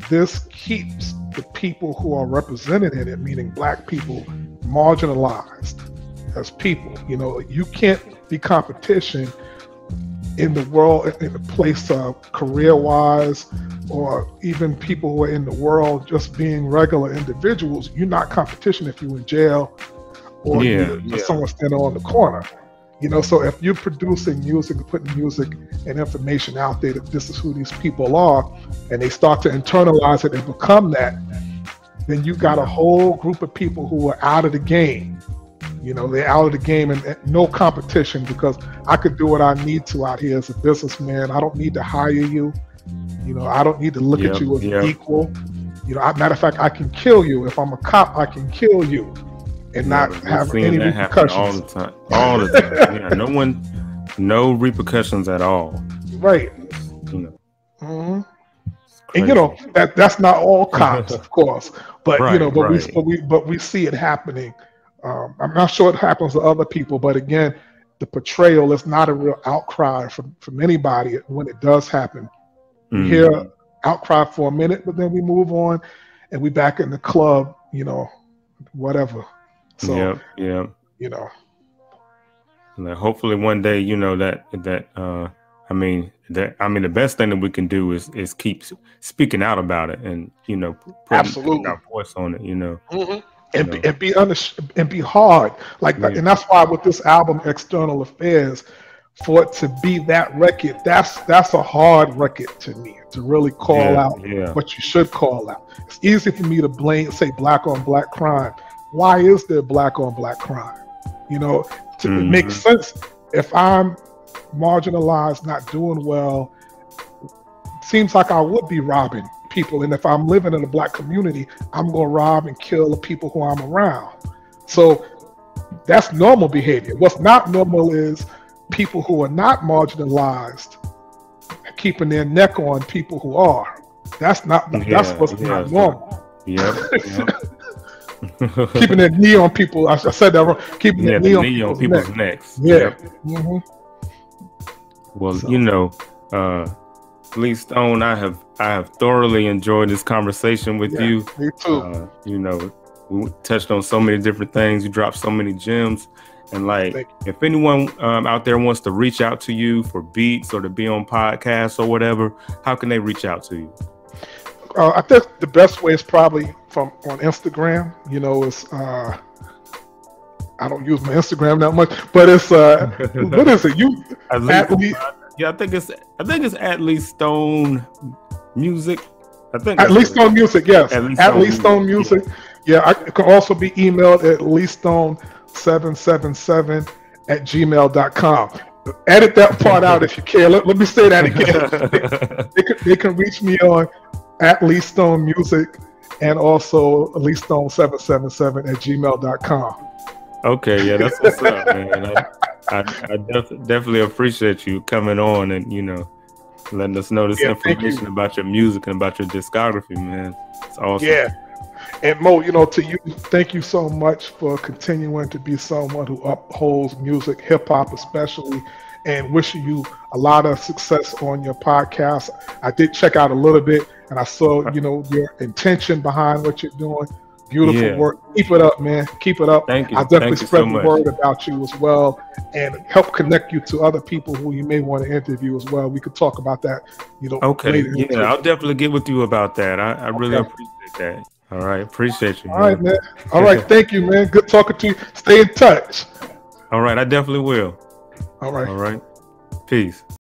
this keeps the people who are represented in it, meaning black people, marginalized as people. You know, you can't be competition in the world, in the place of career-wise, or even people who are in the world just being regular individuals. You're not competition if you're in jail or someone standing on the corner. You know, so if you're producing music, putting music and information out there that this is who these people are, and they start to internalize it and become that, then you got a whole group of people who are out of the game. You know, they're out of the game and no competition, because I could do what I need to out here as a businessman. I don't need to hire you. You know, I don't need to look at you as equal. You know, matter of fact, I can kill you. If I'm a cop, I can kill you and not have any repercussions. All the time. All the time. No repercussions at all. Right. You know. And you know, that's not all cops, of course, but you know, but we see it happening. I'm not sure it happens to other people, but again, the portrayal is not a real outcry from anybody when it does happen. We hear outcry for a minute, but then we move on and we back in the club, you know, whatever. So you know, and hopefully one day, you know, the best thing that we can do is keep speaking out about it, and you know, putting our voice on it, you know. And be hard, like that. And that's why with this album, External Affairs, for it to be that record, that's a hard record to me, to really call out what you should call out. It's easy for me to say black on black crime. Why is there black on black crime? You know, it makes sense. If I'm marginalized, not doing well, seems like I would be robbing people, and if I'm living in a black community, I'm gonna rob and kill the people who I'm around. So that's normal behavior. What's not normal is people who are not marginalized keeping their neck on people who are. That's what's not normal. Keeping their knee on people. I said that wrong. Keeping their knee on people's necks. Well, you know, Lee Stone, I have thoroughly enjoyed this conversation with you. Me too. You know, we touched on so many different things. You dropped so many gems. And like, if anyone out there wants to reach out to you for beats or to be on podcasts or whatever, how can they reach out to you? I think the best way is probably on Instagram. You know, it's I don't use my Instagram that much, but it's what is it? I think it's at Lee Stone Music. I think at Lee Stone Music, yes. At Lee Stone Music. Yeah, it can also be emailed at leestone777@gmail.com. Edit that part out if you care. Let me say that again. They can reach me on at Lee Stone Music and also leestone777@gmail.com. Okay, yeah, that's what's up, man. I definitely appreciate you coming on and, you know, letting us know this information about your music and about your discography, man. It's awesome. Yeah. And Mo, you know, to you, thank you so much for continuing to be someone who upholds music, hip hop especially, and wishing you a lot of success on your podcast. I did check out a little bit and I saw, you know, your intention behind what you're doing. Beautiful work. Keep it up, man. Keep it up. Thank you. I'll definitely spread the word about you as well and help connect you to other people who you may want to interview as well. We could talk about that, you know. Okay. Yeah, I'll definitely get with you about that. I really appreciate that. All right. Appreciate you, man. All right, man. All right. Thank you, man. Good talking to you. Stay in touch. All right. I definitely will. All right. All right. Peace.